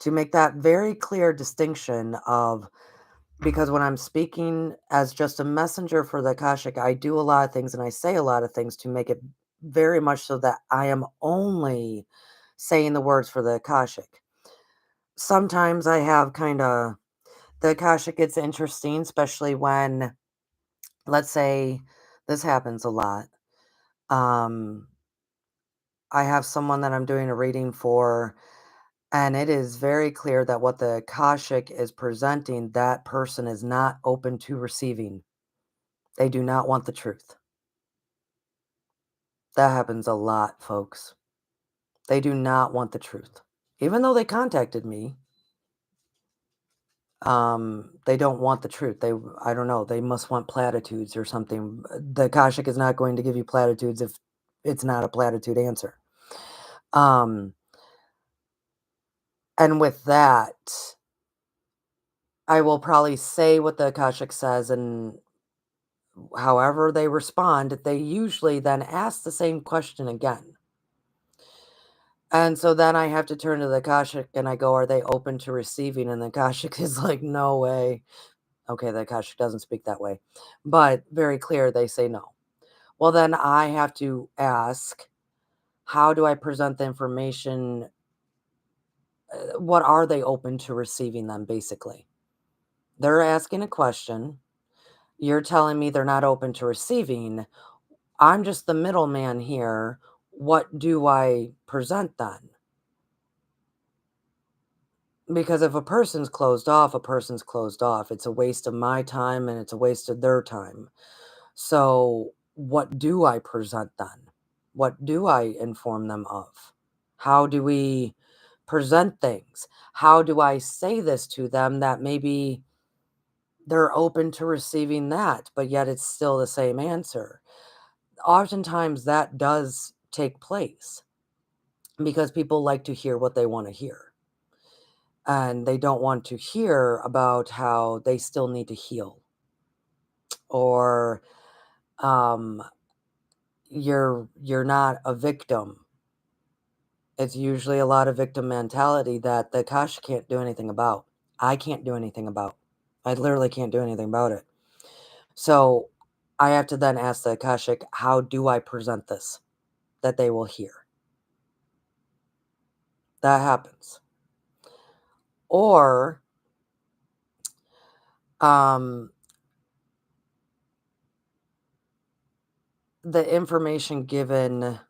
To make that very clear distinction of, because when I'm speaking as just a messenger for the Akashic, I do a lot of things and I say a lot of things to make it very much so that I am only saying the words for the Akashic. Sometimes I have kind of, the Akashic gets interesting, especially when, let's say, this happens a lot. I have someone that I'm doing a reading for, And it is very clear that what the Akashic is presenting, that person is not open to receiving. They do not want the truth. That happens a lot, folks. They do not want the truth. Even though they contacted me, they don't want the truth. I don't know, they must want platitudes or something. The Akashic is not going to give you platitudes if it's not a platitude answer. Um, and with that, I will probably say what the Akashic says, and however they respond, they usually then ask the same question again. And so then I have to turn to the Akashic and I go, "Are they open to receiving?" And the Akashic is like, "No way." Okay, the Akashic doesn't speak that way, but very clear, they say no. Well, then I have to ask, how do I present the information? What are they open to receiving then, basically? They're asking a question. You're telling me they're not open to receiving. I'm just the middleman here. What do I present then? Because if a person's closed off, a person's closed off. It's a waste of my time and it's a waste of their time. So, what do I present then? What do I inform them of? How do we present things? How do I say this to them that maybe they're open to receiving that, but yet it's still the same answer? Oftentimes that does take place because people like to hear what they want to hear. And they don't want to hear about how they still need to heal, or um, you're not a victim. It's usually a lot of victim mentality that the Akash can't do anything about. I can't do anything about. I literally can't do anything about it. So I have to then ask the Akashic, how do I present this that they will hear? That happens. Or um, the information given,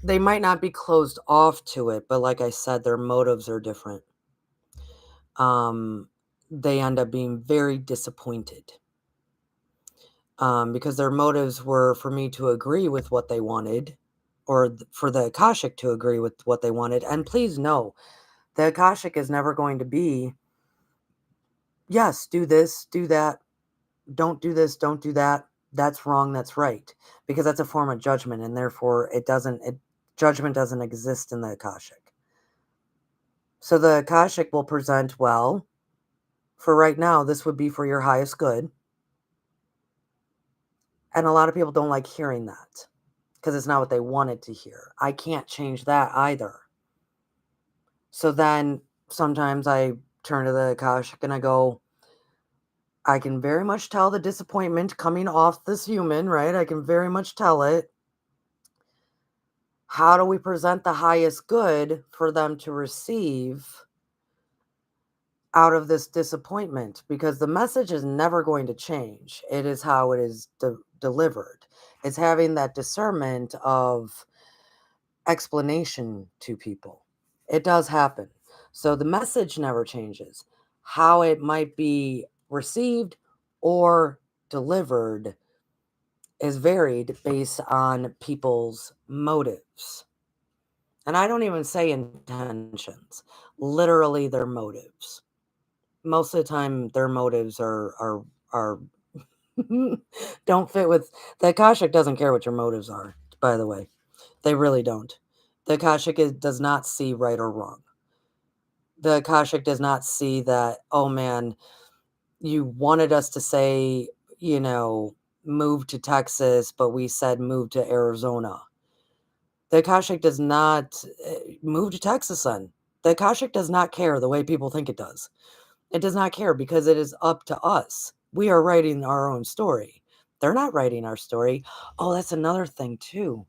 they might not be closed off to it, but like I said, their motives are different. Um, they end up being very disappointed, because their motives were for me to agree with what they wanted, or for the Akashic to agree with what they wanted. And please know, the Akashic is never going to be, yes, do this, do that, don't do this, don't do that. That's wrong, that's right. Because that's a form of judgment, and therefore judgment doesn't exist in the Akashic. So the Akashic will present, well, for right now, this would be for your highest good. And a lot of people don't like hearing that because it's not what they wanted to hear. I can't change that either. So then sometimes I turn to the Akashic and I go, I can very much tell the disappointment coming off this human, right? I can very much tell it. How do we present the highest good for them to receive out of this disappointment? Because the message is never going to change. It is how it is delivered. It's having that discernment of explanation to people. It does happen. So the message never changes. How it might be received or delivered is varied based on people's motives. And I don't even say intentions, literally their motives. Most of the time their motives are don't fit with the Akashic doesn't care what your motives are, by the way. They really don't. The Akashic does not see right or wrong. The Akashic does not see that, oh man, you wanted us to say, you know, move to Texas, but we said move to Arizona. The Akashic does not move to Texas then. The Akashic does not care the way people think it does. It does not care because it is up to us. We are writing our own story. They're not writing our story. Oh, that's another thing too.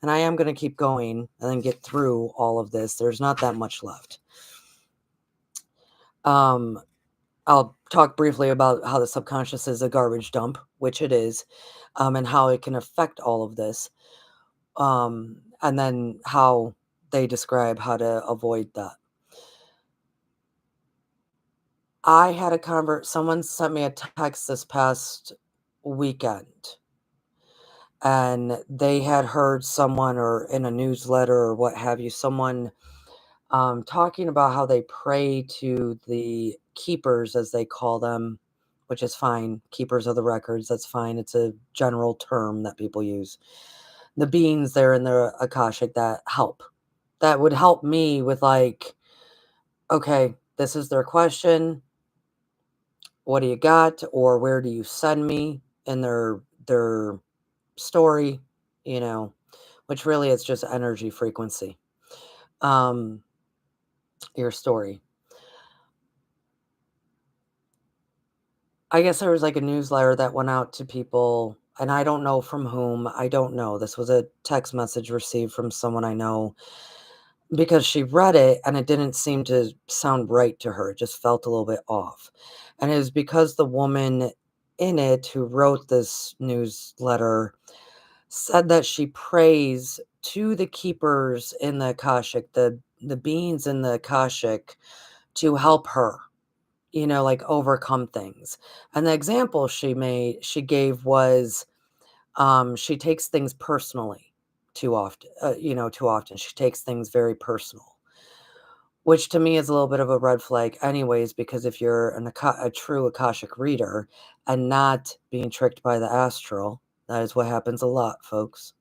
And I am going to keep going and then get through all of this. There's not that much left. Um, I'll talk briefly about how the subconscious is a garbage dump, which it is, and how it can affect all of this. And then how they describe how to avoid that. I had someone sent me a text this past weekend, and they had heard someone, or in a newsletter or what have you, someone talking about how they pray to the keepers, as they call them, which is fine. Keepers of the records, that's fine. It's a general term that people use. The beings there in the Akashic that help. That would help me with, like, okay, this is their question. What do you got? Or where do you send me in their story, you know, which really is just energy frequency. Um, your story. I guess there was like a newsletter that went out to people, and I don't know from whom. I don't know. This was a text message received from someone I know, because she read it and it didn't seem to sound right to her. It just felt a little bit off. And it was because the woman in it who wrote this newsletter said that she prays to the keepers in the Akashic, the beings in the Akashic, to help her, like overcome things. And the example she gave was, she takes things personally too often. Too often she takes things very personal, which to me is a little bit of a red flag, anyways. Because if you're a true Akashic reader and not being tricked by the astral, that is what happens a lot, folks.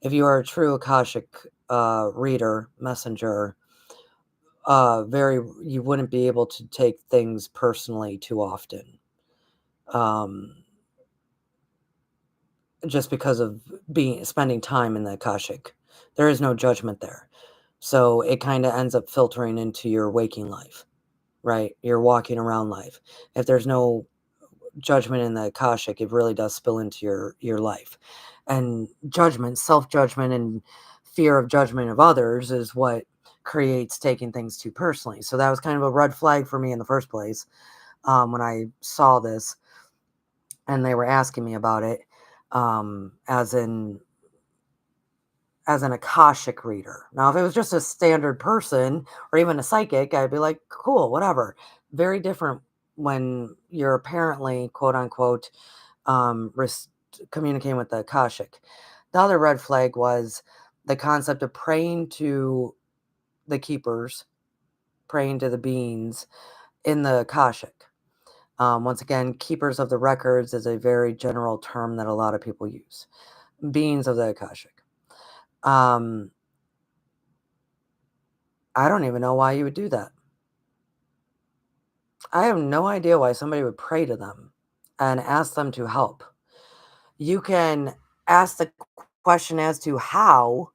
If you are a true Akashic reader, messenger, you wouldn't be able to take things personally too often. Just because of spending time in the Akashic. There is no judgment there. So it kind of ends up filtering into your waking life, right? Your walking around life. If there's no judgment in the Akashic, it really does spill into your life. And judgment, self-judgment, and fear of judgment of others is what creates taking things too personally. So that was kind of a red flag for me in the first place, when I saw this and they were asking me about it, as an Akashic reader. Now, if it was just a standard person or even a psychic, I'd be like, cool, whatever. Very different when you're apparently, quote unquote, communicating with the Akashic. The other red flag was the concept of praying to the keepers, praying to the beings in the Akashic. Once again, keepers of the records is a very general term that a lot of people use. Beings of the Akashic. I don't even know why you would do that. I have no idea why somebody would pray to them and ask them to help. You can ask the question as to how.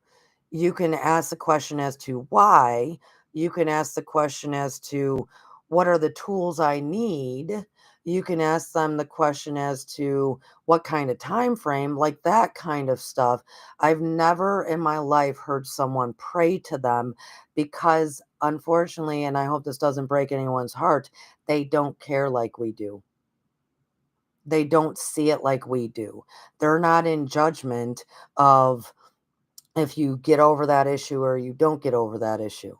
You can ask the question as to why. You can ask the question as to what are the tools I need. You can ask them the question as to what kind of time frame, like that kind of stuff. I've never in my life heard someone pray to them because, unfortunately, and I hope this doesn't break anyone's heart, they don't care like we do. They don't see it like we do. They're not in judgment of if you get over that issue or you don't get over that issue.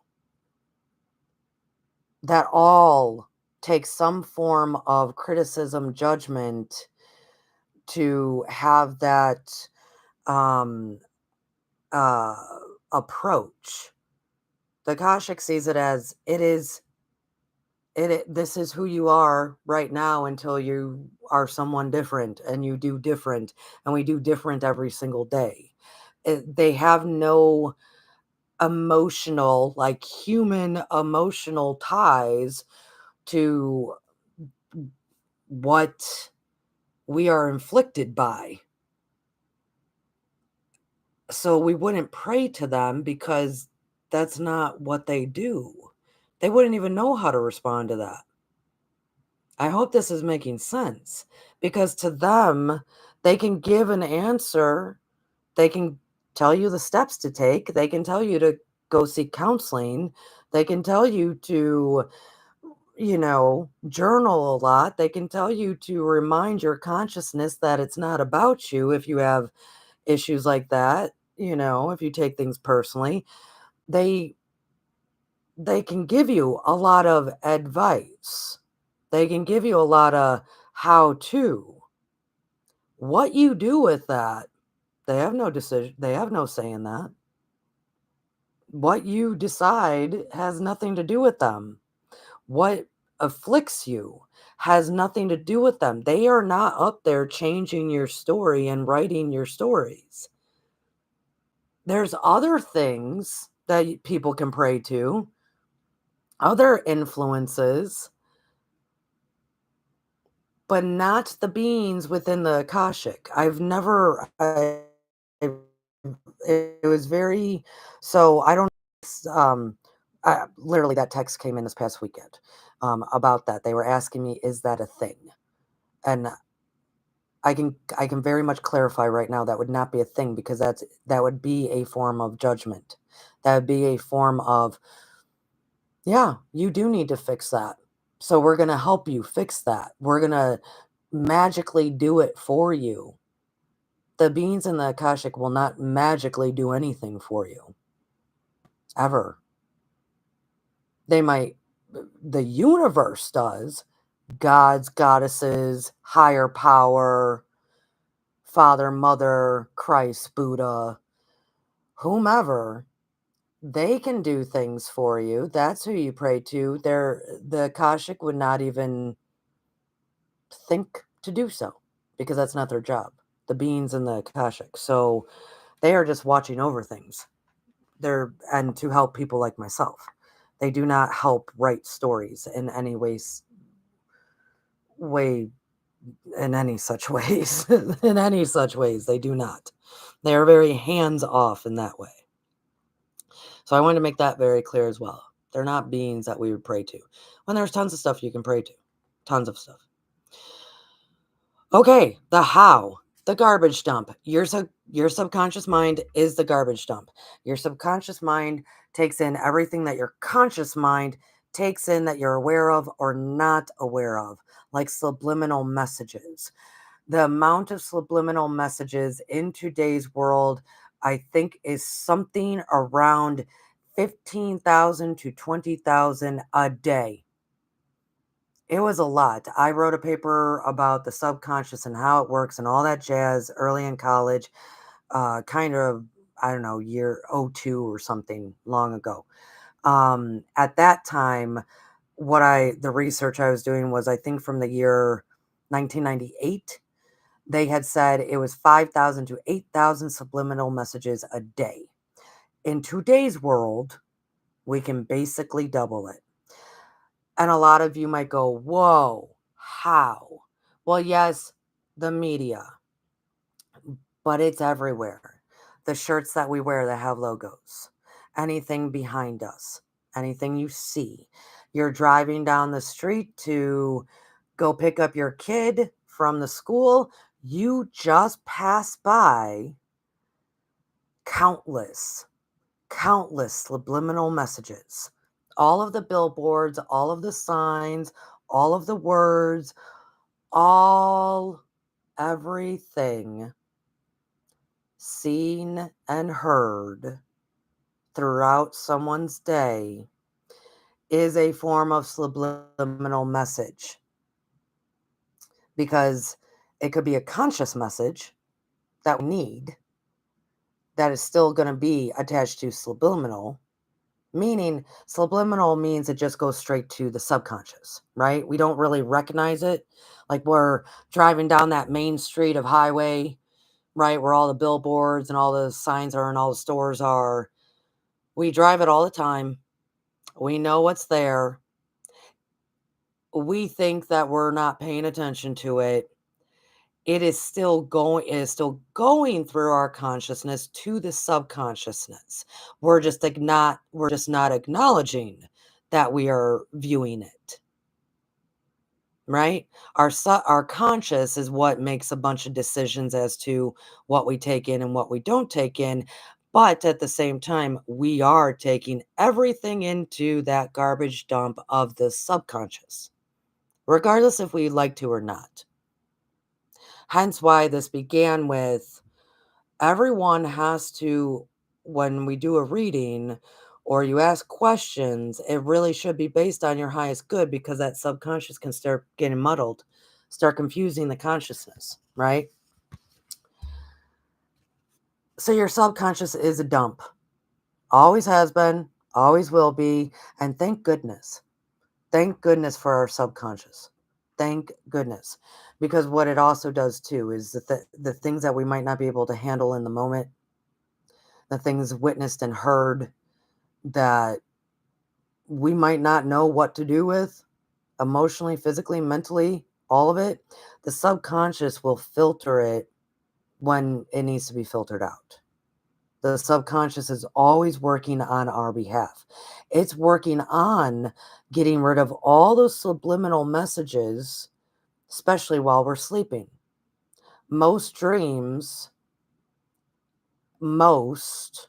That all takes some form of criticism, judgment to have that um, uh, approach. The Akashic sees it as this is who you are right now until you are someone different and you do different, and we do different every single day. They have no emotional, like human emotional ties to what we are inflicted by. So we wouldn't pray to them because that's not what they do. They wouldn't even know how to respond to that. I hope this is making sense, because to them, they can give an answer. They can tell you the steps to take. They can tell you to go seek counseling. They can tell you to, journal a lot. They can tell you to remind your consciousness that it's not about you if you have issues like that, if you take things personally. they they can give you a lot of advice. They can give you a lot of how to. What you do with that, they have no decision. They have no say in that. What you decide has nothing to do with them. What afflicts you has nothing to do with them. They are not up there changing your story and writing your stories. There's other things that people can pray to, other influences, but not the beings within the Akashic. It was very, so I don't, um, literally that text came in this past weekend, about that. They were asking me, is that a thing? And I can very much clarify right now that would not be a thing because that would be a form of judgment. That would be a form of, yeah, you do need to fix that. So we're going to help you fix that. We're going to magically do it for you. The beings in the Akashic will not magically do anything for you, ever. They might, the universe does, gods, goddesses, higher power, Father, Mother, Christ, Buddha, whomever, they can do things for you. That's who you pray to. The Akashic would not even think to do so because that's not their job. The beings in the Akashic. So they are just watching over things. And to help people like myself. They do not help write stories in any way in any such ways. In any such ways, they do not. They are very hands off in that way. So I wanted to make that very clear as well. They're not beings that we would pray to. When there's tons of stuff you can pray to. Tons of stuff. Okay, the how. The garbage dump. Your subconscious mind is the garbage dump. Your subconscious mind takes in everything that your conscious mind takes in that you're aware of or not aware of, like subliminal messages. The amount of subliminal messages in today's world, I think, is something around 15,000 to 20,000 a day. It was a lot. I wrote a paper about the subconscious and how it works and all that jazz early in college, kind of, I don't know, year '02 or something long ago. At that time, the research I was doing was, I think, from the year 1998. They had said it was 5,000 to 8,000 subliminal messages a day. In today's world, we can basically double it. And a lot of you might go, whoa, how? Well, yes, the media, but it's everywhere. The shirts that we wear that have logos, anything behind us, anything you see. You're driving down the street to go pick up your kid from the school. You just pass by countless, countless subliminal messages. All of the billboards, all of the signs, all of the words, everything seen and heard throughout someone's day is a form of subliminal message, because it could be a conscious message that we need that is still going to be attached to subliminal. Meaning, subliminal means it just goes straight to the subconscious, right? We don't really recognize it. Like we're driving down that main street of highway, right? Where all the billboards and all the signs are and all the stores are. We drive it all the time. We know what's there. We think that we're not paying attention to it. It is still going through our consciousness to the subconsciousness. We're just not acknowledging that we are viewing it, right? Our conscious is what makes a bunch of decisions as to what we take in and what we don't take in. But at the same time, we are taking everything into that garbage dump of the subconscious, regardless if we like to or not. Hence why this began with, everyone has to, when we do a reading or you ask questions, it really should be based on your highest good, because that subconscious can start getting muddled, start confusing the consciousness, right? So your subconscious is a dump. Always has been, always will be, and thank goodness. Thank goodness for our subconscious. Thank goodness. Because what it also does too is the things that we might not be able to handle in the moment, the things witnessed and heard that we might not know what to do with emotionally, physically, mentally, all of it, the subconscious will filter it when it needs to be filtered out. The subconscious is always working on our behalf. It's working on getting rid of all those subliminal messages, especially while we're sleeping. Most dreams, most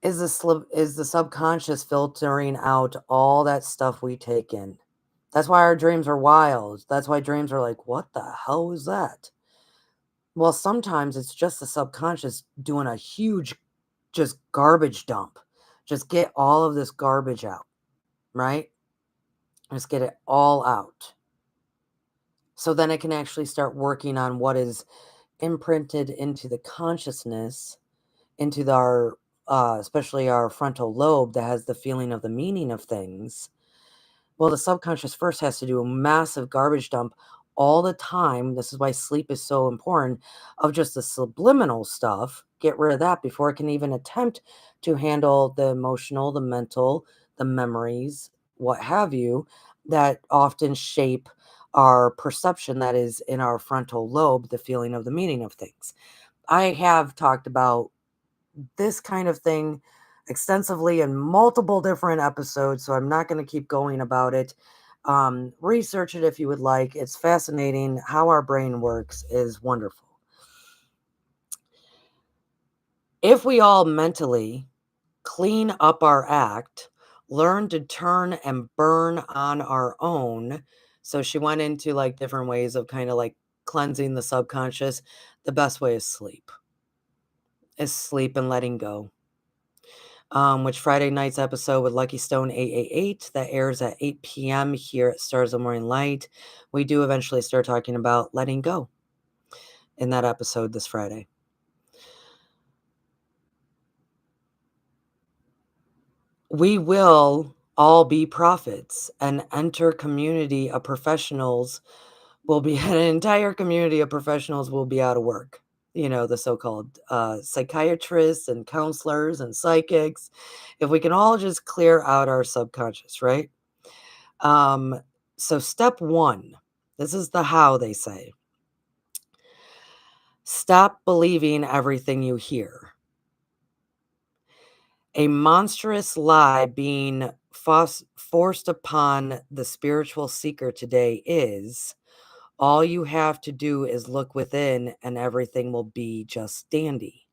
is the subconscious filtering out all that stuff we take in. That's why our dreams are wild. That's why dreams are like, what the hell was that? Well, sometimes it's just the subconscious doing a huge, just garbage dump. Just get all of this garbage out, right? Just get it all out. So then it can actually start working on what is imprinted into the consciousness, into especially our frontal lobe that has the feeling of the meaning of things. Well, the subconscious first has to do a massive garbage dump all the time. This is why sleep is so important, of just the subliminal stuff. Get rid of that before it can even attempt to handle the emotional, the mental, the memories, what have you, that often shape our perception that is in our frontal lobe, the feeling of the meaning of things. I have talked about this kind of thing extensively in multiple different episodes, so I'm not going to keep going about it. Research it if you would like. It's fascinating. How our brain works is wonderful. If we all mentally clean up our act, learn to turn and burn on our own. So she went into like different ways of kind of like cleansing the subconscious. The best way is sleep and letting go. Which Friday night's episode with Lucky Stone 888 that airs at 8 p.m. here at Stars of the Morning Light. We do eventually start talking about letting go in that episode this Friday. We will all be prophets and enter community of professionals will be an entire community of professionals will be out of work. You know, the so-called psychiatrists and counselors and psychics. If we can all just clear out our subconscious, right? Um, so step one, this is the how they say. Stop believing everything you hear. A monstrous lie being forced upon the spiritual seeker today is all you have to do is look within and everything will be just dandy.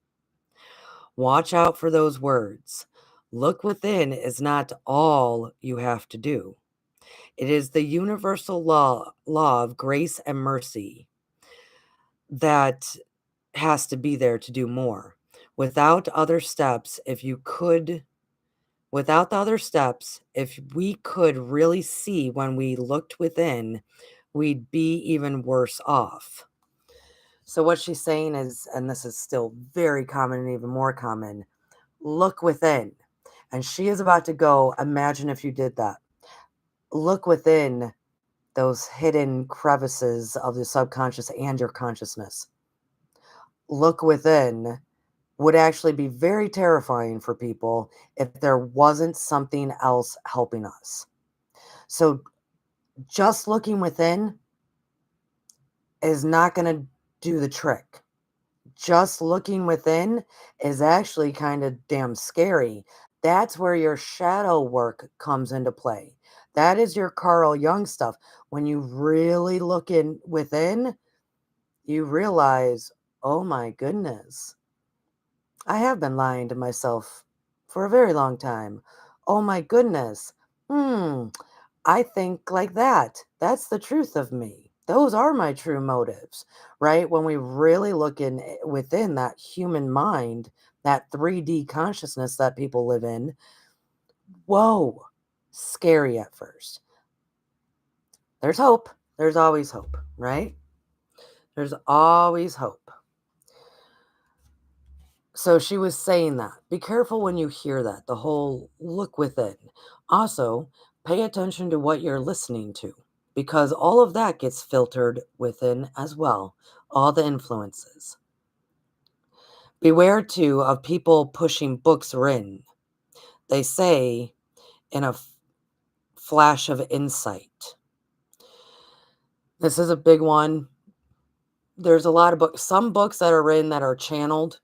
Watch out for those words. Look within is not all you have to do. It is the universal law of grace and mercy that has to be there to do more. Without other steps, without the other steps, if we could really see when we looked within, we'd be even worse off. So what she's saying is, and this is still very common and even more common, look within. And she is about to go, imagine if you did that. Look within those hidden crevices of the subconscious and your consciousness. Look within would actually be very terrifying for people if there wasn't something else helping us. So just looking within is not going to do the trick. Just looking within is actually kind of damn scary. That's where your shadow work comes into play. That is your Carl Jung stuff. When you really look in within, you realize, oh my goodness, I have been lying to myself for a very long time. Oh my goodness. I think like that. That's the truth of me. Those are my true motives, right? When we really look in within that human mind, that 3D consciousness that people live in. Whoa, scary at first. There's hope. There's always hope, right? There's always hope. So she was saying that. Be careful when you hear that, the whole look within. Also, pay attention to what you're listening to, because all of that gets filtered within as well, all the influences. Beware too of people pushing books in. They say in a flash of insight. This is a big one. There's a lot of books. Some books that are written that are channeled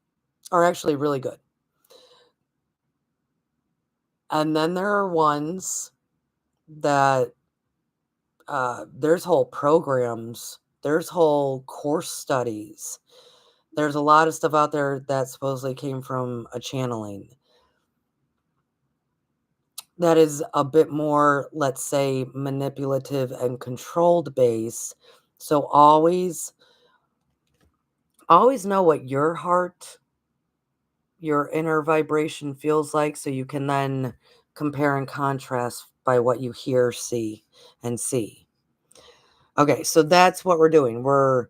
are actually really good. And then there are ones that there's whole programs, there's whole course studies. There's a lot of stuff out there that supposedly came from a channeling. That is a bit more, let's say, manipulative and controlled base. So always know what your heart, your inner vibration feels like, so you can then compare and contrast by what you hear, see. Okay, so that's what we're doing. We're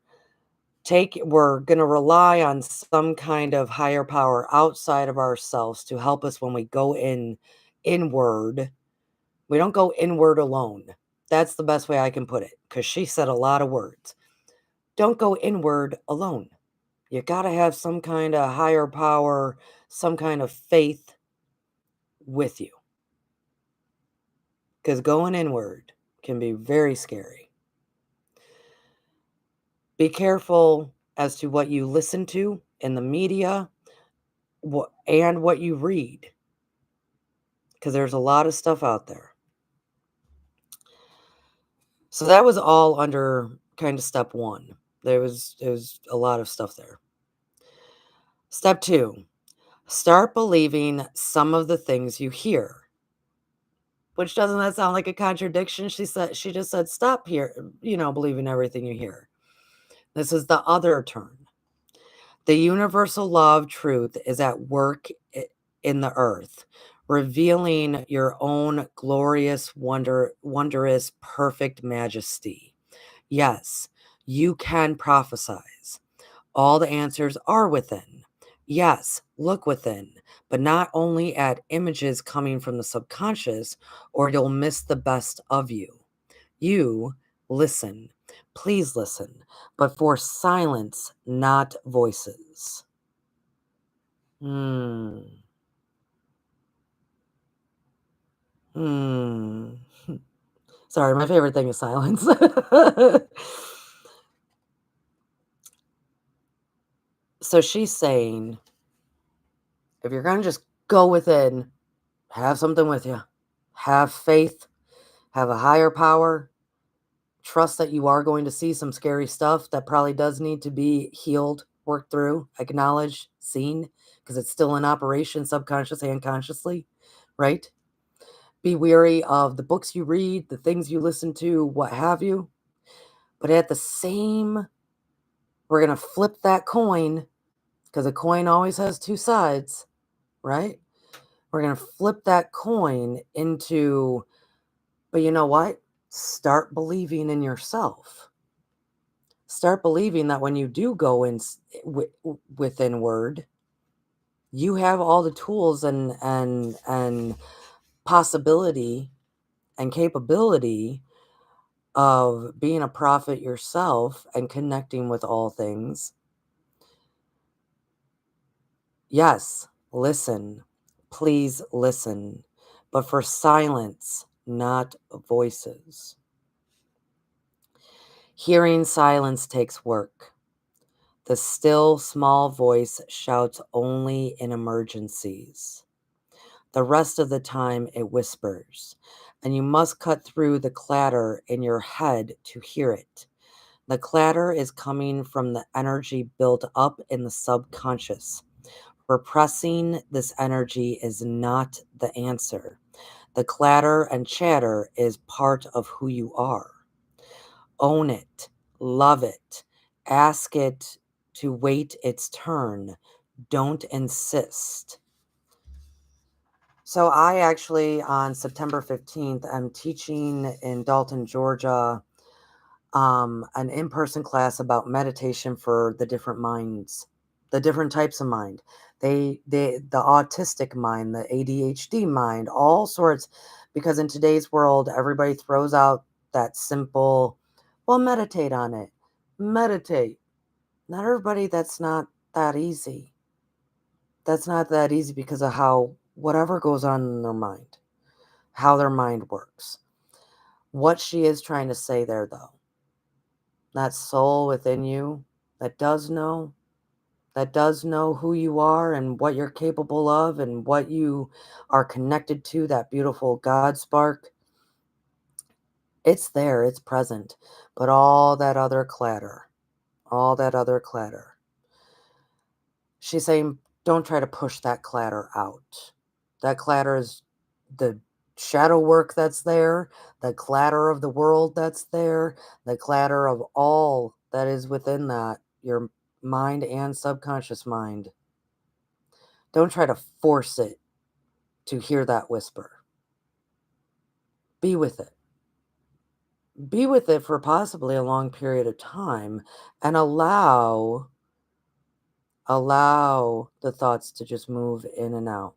going to rely on some kind of higher power outside of ourselves to help us when we go inward. We don't go inward alone. That's the best way I can put it, because she said a lot of words. Don't go inward alone. You got to have some kind of higher power, some kind of faith with you. Because going inward can be very scary. Be careful as to what you listen to in the media and what you read, because there's a lot of stuff out there. So that was all under kind of step 1. There was a lot of stuff there. Step 2, start believing some of the things you hear. Which, doesn't that sound like a contradiction? She just said stop here, believing everything you hear. This is the other turn. The universal law of truth is at work in the earth, revealing your own glorious, wondrous, perfect majesty. Yes, you can prophesize. All the answers are within. Yes, look within, but not only at images coming from the subconscious, or you'll miss the best of you. You listen. Please listen, but for silence, not voices. Hmm. Hmm. Sorry, my favorite thing is silence. So she's saying, if you're going to just go within, have something with you, have faith, have a higher power, trust that you are going to see some scary stuff that probably does need to be healed, worked through, acknowledged, seen, because it's still in operation subconsciously and consciously, right? Be wary of the books you read, the things you listen to, what have you. But at the same, we're going to flip that coin, because a coin always has two sides, right? We're going to flip that coin into, but you know what? Start believing in yourself. Start believing that when you do go in within word, you have all the tools and possibility and capability of being a prophet yourself and connecting with all things. Yes, listen. Please listen. But for silence, not voices. Hearing silence takes work. The still, small voice shouts only in emergencies. The rest of the time it whispers, and you must cut through the clatter in your head to hear it. The clatter is coming from the energy built up in the subconscious. Repressing this energy is not the answer. The clatter and chatter is part of who you are. Own it, love it, ask it to wait its turn. Don't insist. So I actually, on September 15th, I'm teaching in Dalton, Georgia, an in-person class about meditation for the different minds, the different types of mind. The autistic mind, the ADHD mind, all sorts, because in today's world, everybody throws out that simple, well, meditate on it. Meditate. Not everybody, that's not that easy. That's not that easy because of how whatever goes on in their mind, how their mind works. What she is trying to say there, though, that soul within you that does know who you are and what you're capable of and what you are connected to, that beautiful God spark, it's there, it's present. But all that other clatter, all that other clatter, she's saying, don't try to push that clatter out. That clatter is the shadow work that's there, the clatter of the world that's there, the clatter of all that is within that, your mind and subconscious mind. Don't try to force it to hear that whisper. Be with it. Be with it for possibly a long period of time and allow the thoughts to just move in and out.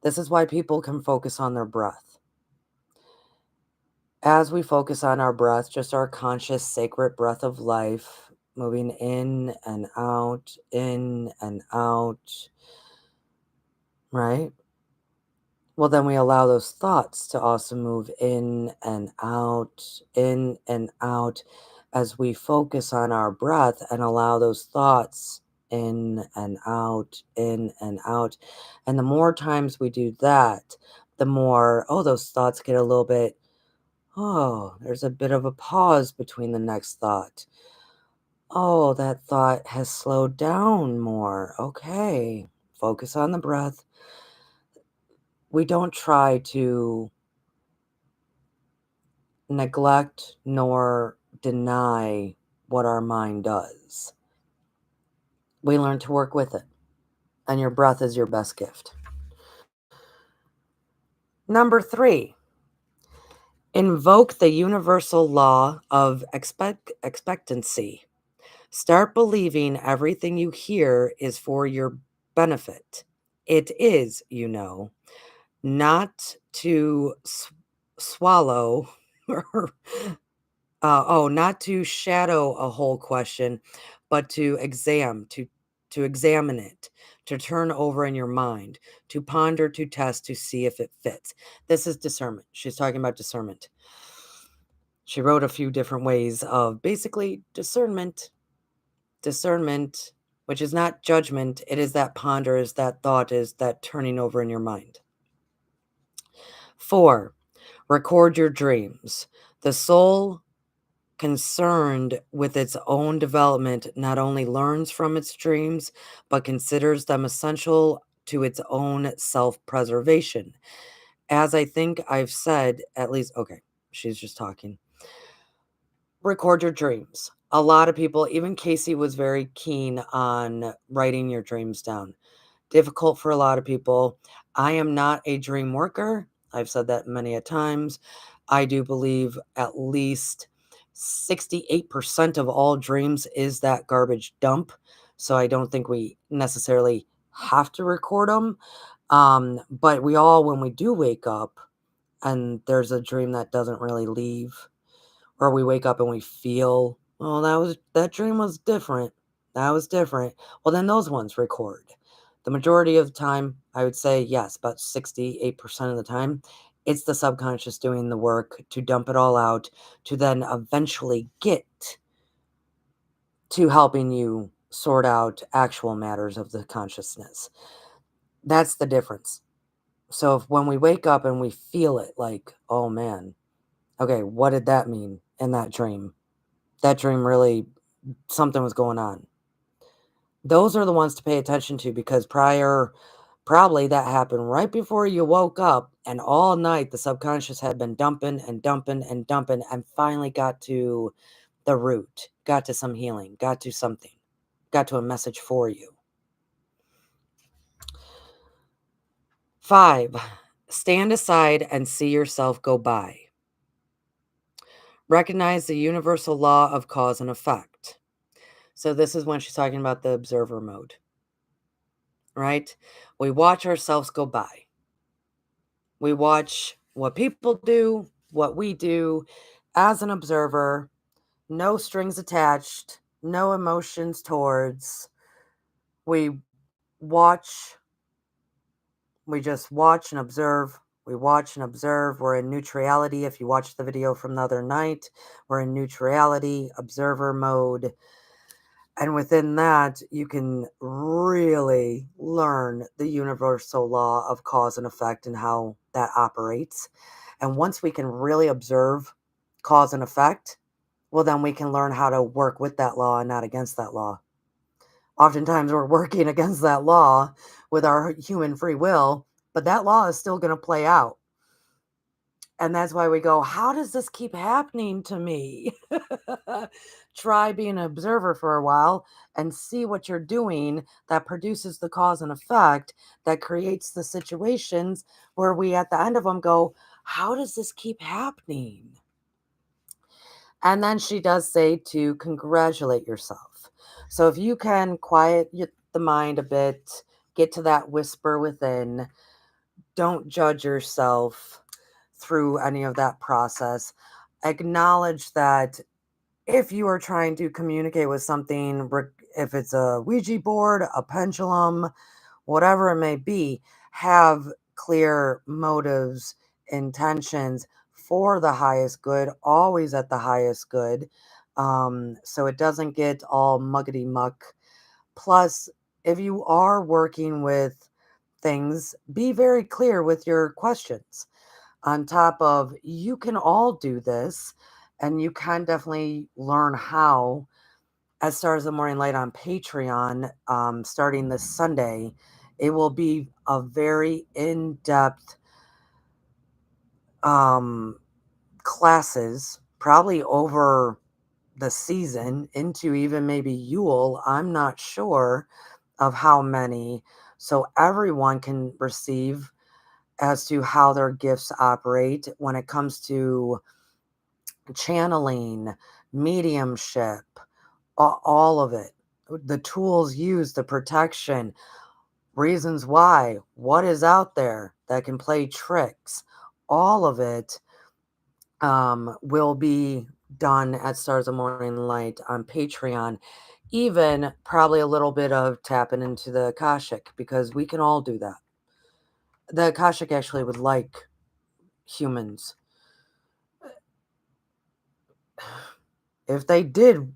This is why people can focus on their breath. As we focus on our breath, just our conscious, sacred breath of life, moving in and out, right? Well, then we allow those thoughts to also move in and out as we focus on our breath and allow those thoughts in and out, in and out. And the more times we do that, the more, those thoughts get a little bit, there's a bit of a pause between the next thought. Oh, that thought has slowed down more. Okay, focus on the breath. We don't try to neglect nor deny what our mind does. We learn to work with it, and your breath is your best gift. Number 3, invoke the universal law of expectancy. Start believing everything you hear is for your benefit. It is, not to swallow or not to shadow a whole question, but to examine it, to turn over in your mind, to ponder, to test, to see if it fits. This is discernment. She's talking about discernment. She wrote a few different ways of basically discernment. Discernment, which is not judgment, it is that ponder, is that thought, is that turning over in your mind. 4, record your dreams. The soul concerned with its own development not only learns from its dreams, but considers them essential to its own self-preservation. As I think I've said, at least, okay, she's just talking. Record your dreams. A lot of people, even Cayce was very keen on writing your dreams down. Difficult for a lot of people. I am not a dream worker. I've said that many a times. I do believe at least 68% of all dreams is that garbage dump. So I don't think we necessarily have to record them. But we all, when we do wake up and there's a dream that doesn't really leave, or we wake up and we feel, oh, that dream was different. That was different. Well, then those ones record. The majority of the time, I would say yes, about 68% of the time, it's the subconscious doing the work to dump it all out, to then eventually get to helping you sort out actual matters of the consciousness. That's the difference. So when we wake up and we feel it, like, oh man, okay, what did that mean in that dream? That dream really, something was going on. Those are the ones to pay attention to, because probably that happened right before you woke up, and all night the subconscious had been dumping and dumping and dumping, and finally got to the root, got to some healing, got to something, got to a message for you. 5, stand aside and see yourself go by. Recognize the universal law of cause and effect. So this is when she's talking about the observer mode, right? We watch ourselves go by. We watch what people do, what we do as an observer, no strings attached, no emotions towards. We watch, we just watch and observe. We watch and observe. We're in neutrality. If you watched the video from the other night, we're in neutrality, observer mode. And within that, you can really learn the universal law of cause and effect and how that operates. And once we can really observe cause and effect, well, then we can learn how to work with that law and not against that law. Oftentimes, we're working against that law with our human free will, but that law is still going to play out. And that's why we go, how does this keep happening to me? Try being an observer for a while and see what you're doing that produces the cause and effect that creates the situations where we at the end of them go, how does this keep happening? And then she does say to congratulate yourself. So if you can quiet the mind a bit, get to that whisper within, don't judge yourself through any of that process. Acknowledge that if you are trying to communicate with something, if it's a Ouija board, a pendulum, whatever it may be, have clear motives, intentions for the highest good, always at the highest good. So it doesn't get all muggity muck. Plus, if you are working with things, be very clear with your questions. On top of, you can all do this, and you can definitely learn how at Stars of the Morning Light on Patreon, starting this Sunday. It will be a very in-depth classes, probably over the season into even maybe Yule. I'm not sure of how many. So everyone can receive as to how their gifts operate when it comes to channeling, mediumship, all of it. The tools used, the protection, reasons why, what is out there that can play tricks, all of it will be done at Stars of Morning Light on Patreon. Even probably a little bit of tapping into the Akashic, because we can all do that. The Akashic actually would like humans. If they did,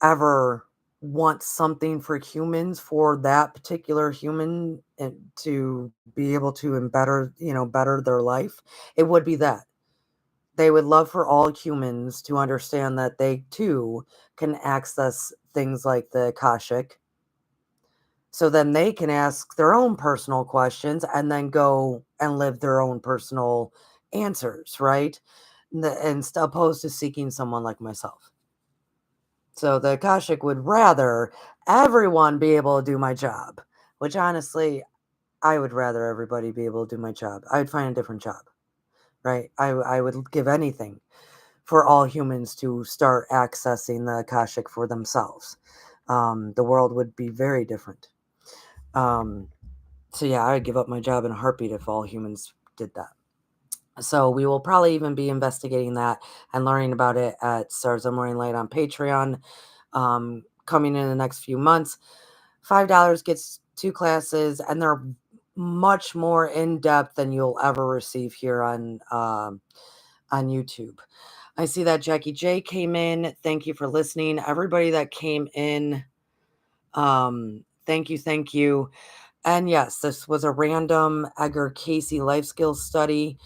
ever want something for humans, for that particular human, and to be able to better their life, it would be that. They would love for all humans to understand that they too can access things like the Akashic. So then they can ask their own personal questions and then go and live their own personal answers, right? And opposed to seeking someone like myself. So the Akashic would rather everyone be able to do my job, which honestly, I would rather everybody be able to do my job. I'd find a different job, right? I would give anything for all humans to start accessing the Akashic for themselves. The world would be very different. Um, so yeah, I'd give up my job in a heartbeat if all humans did that. So we will probably even be investigating that and learning about it at Stars of Morning Light on Patreon, coming in the next few months. $5 gets 2 classes, and they're much more in depth than you'll ever receive here on YouTube. I see that Jackie J came in. Thank you for listening. Everybody that came in, thank you, thank you. And yes, this was a random Edgar Cayce life skills study.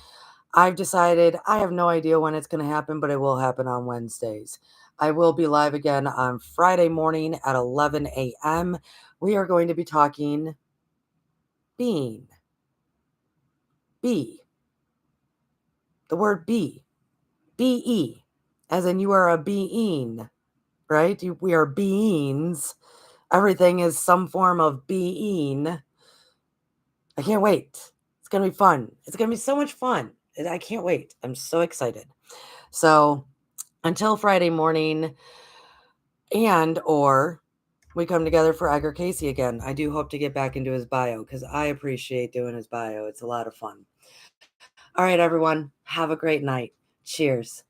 I've decided, I have no idea when it's going to happen, but it will happen on Wednesdays. I will be live again on Friday morning at 11 a.m. We are going to be talking being. Be. The word be. Be. As in you are a being, right? We are beings. Everything is some form of being. I can't wait. It's going to be fun. It's going to be so much fun. I can't wait. I'm so excited. So until Friday morning or we come together for Edgar Cayce again, I do hope to get back into his bio because I appreciate doing his bio. It's a lot of fun. All right, everyone. Have a great night. Cheers.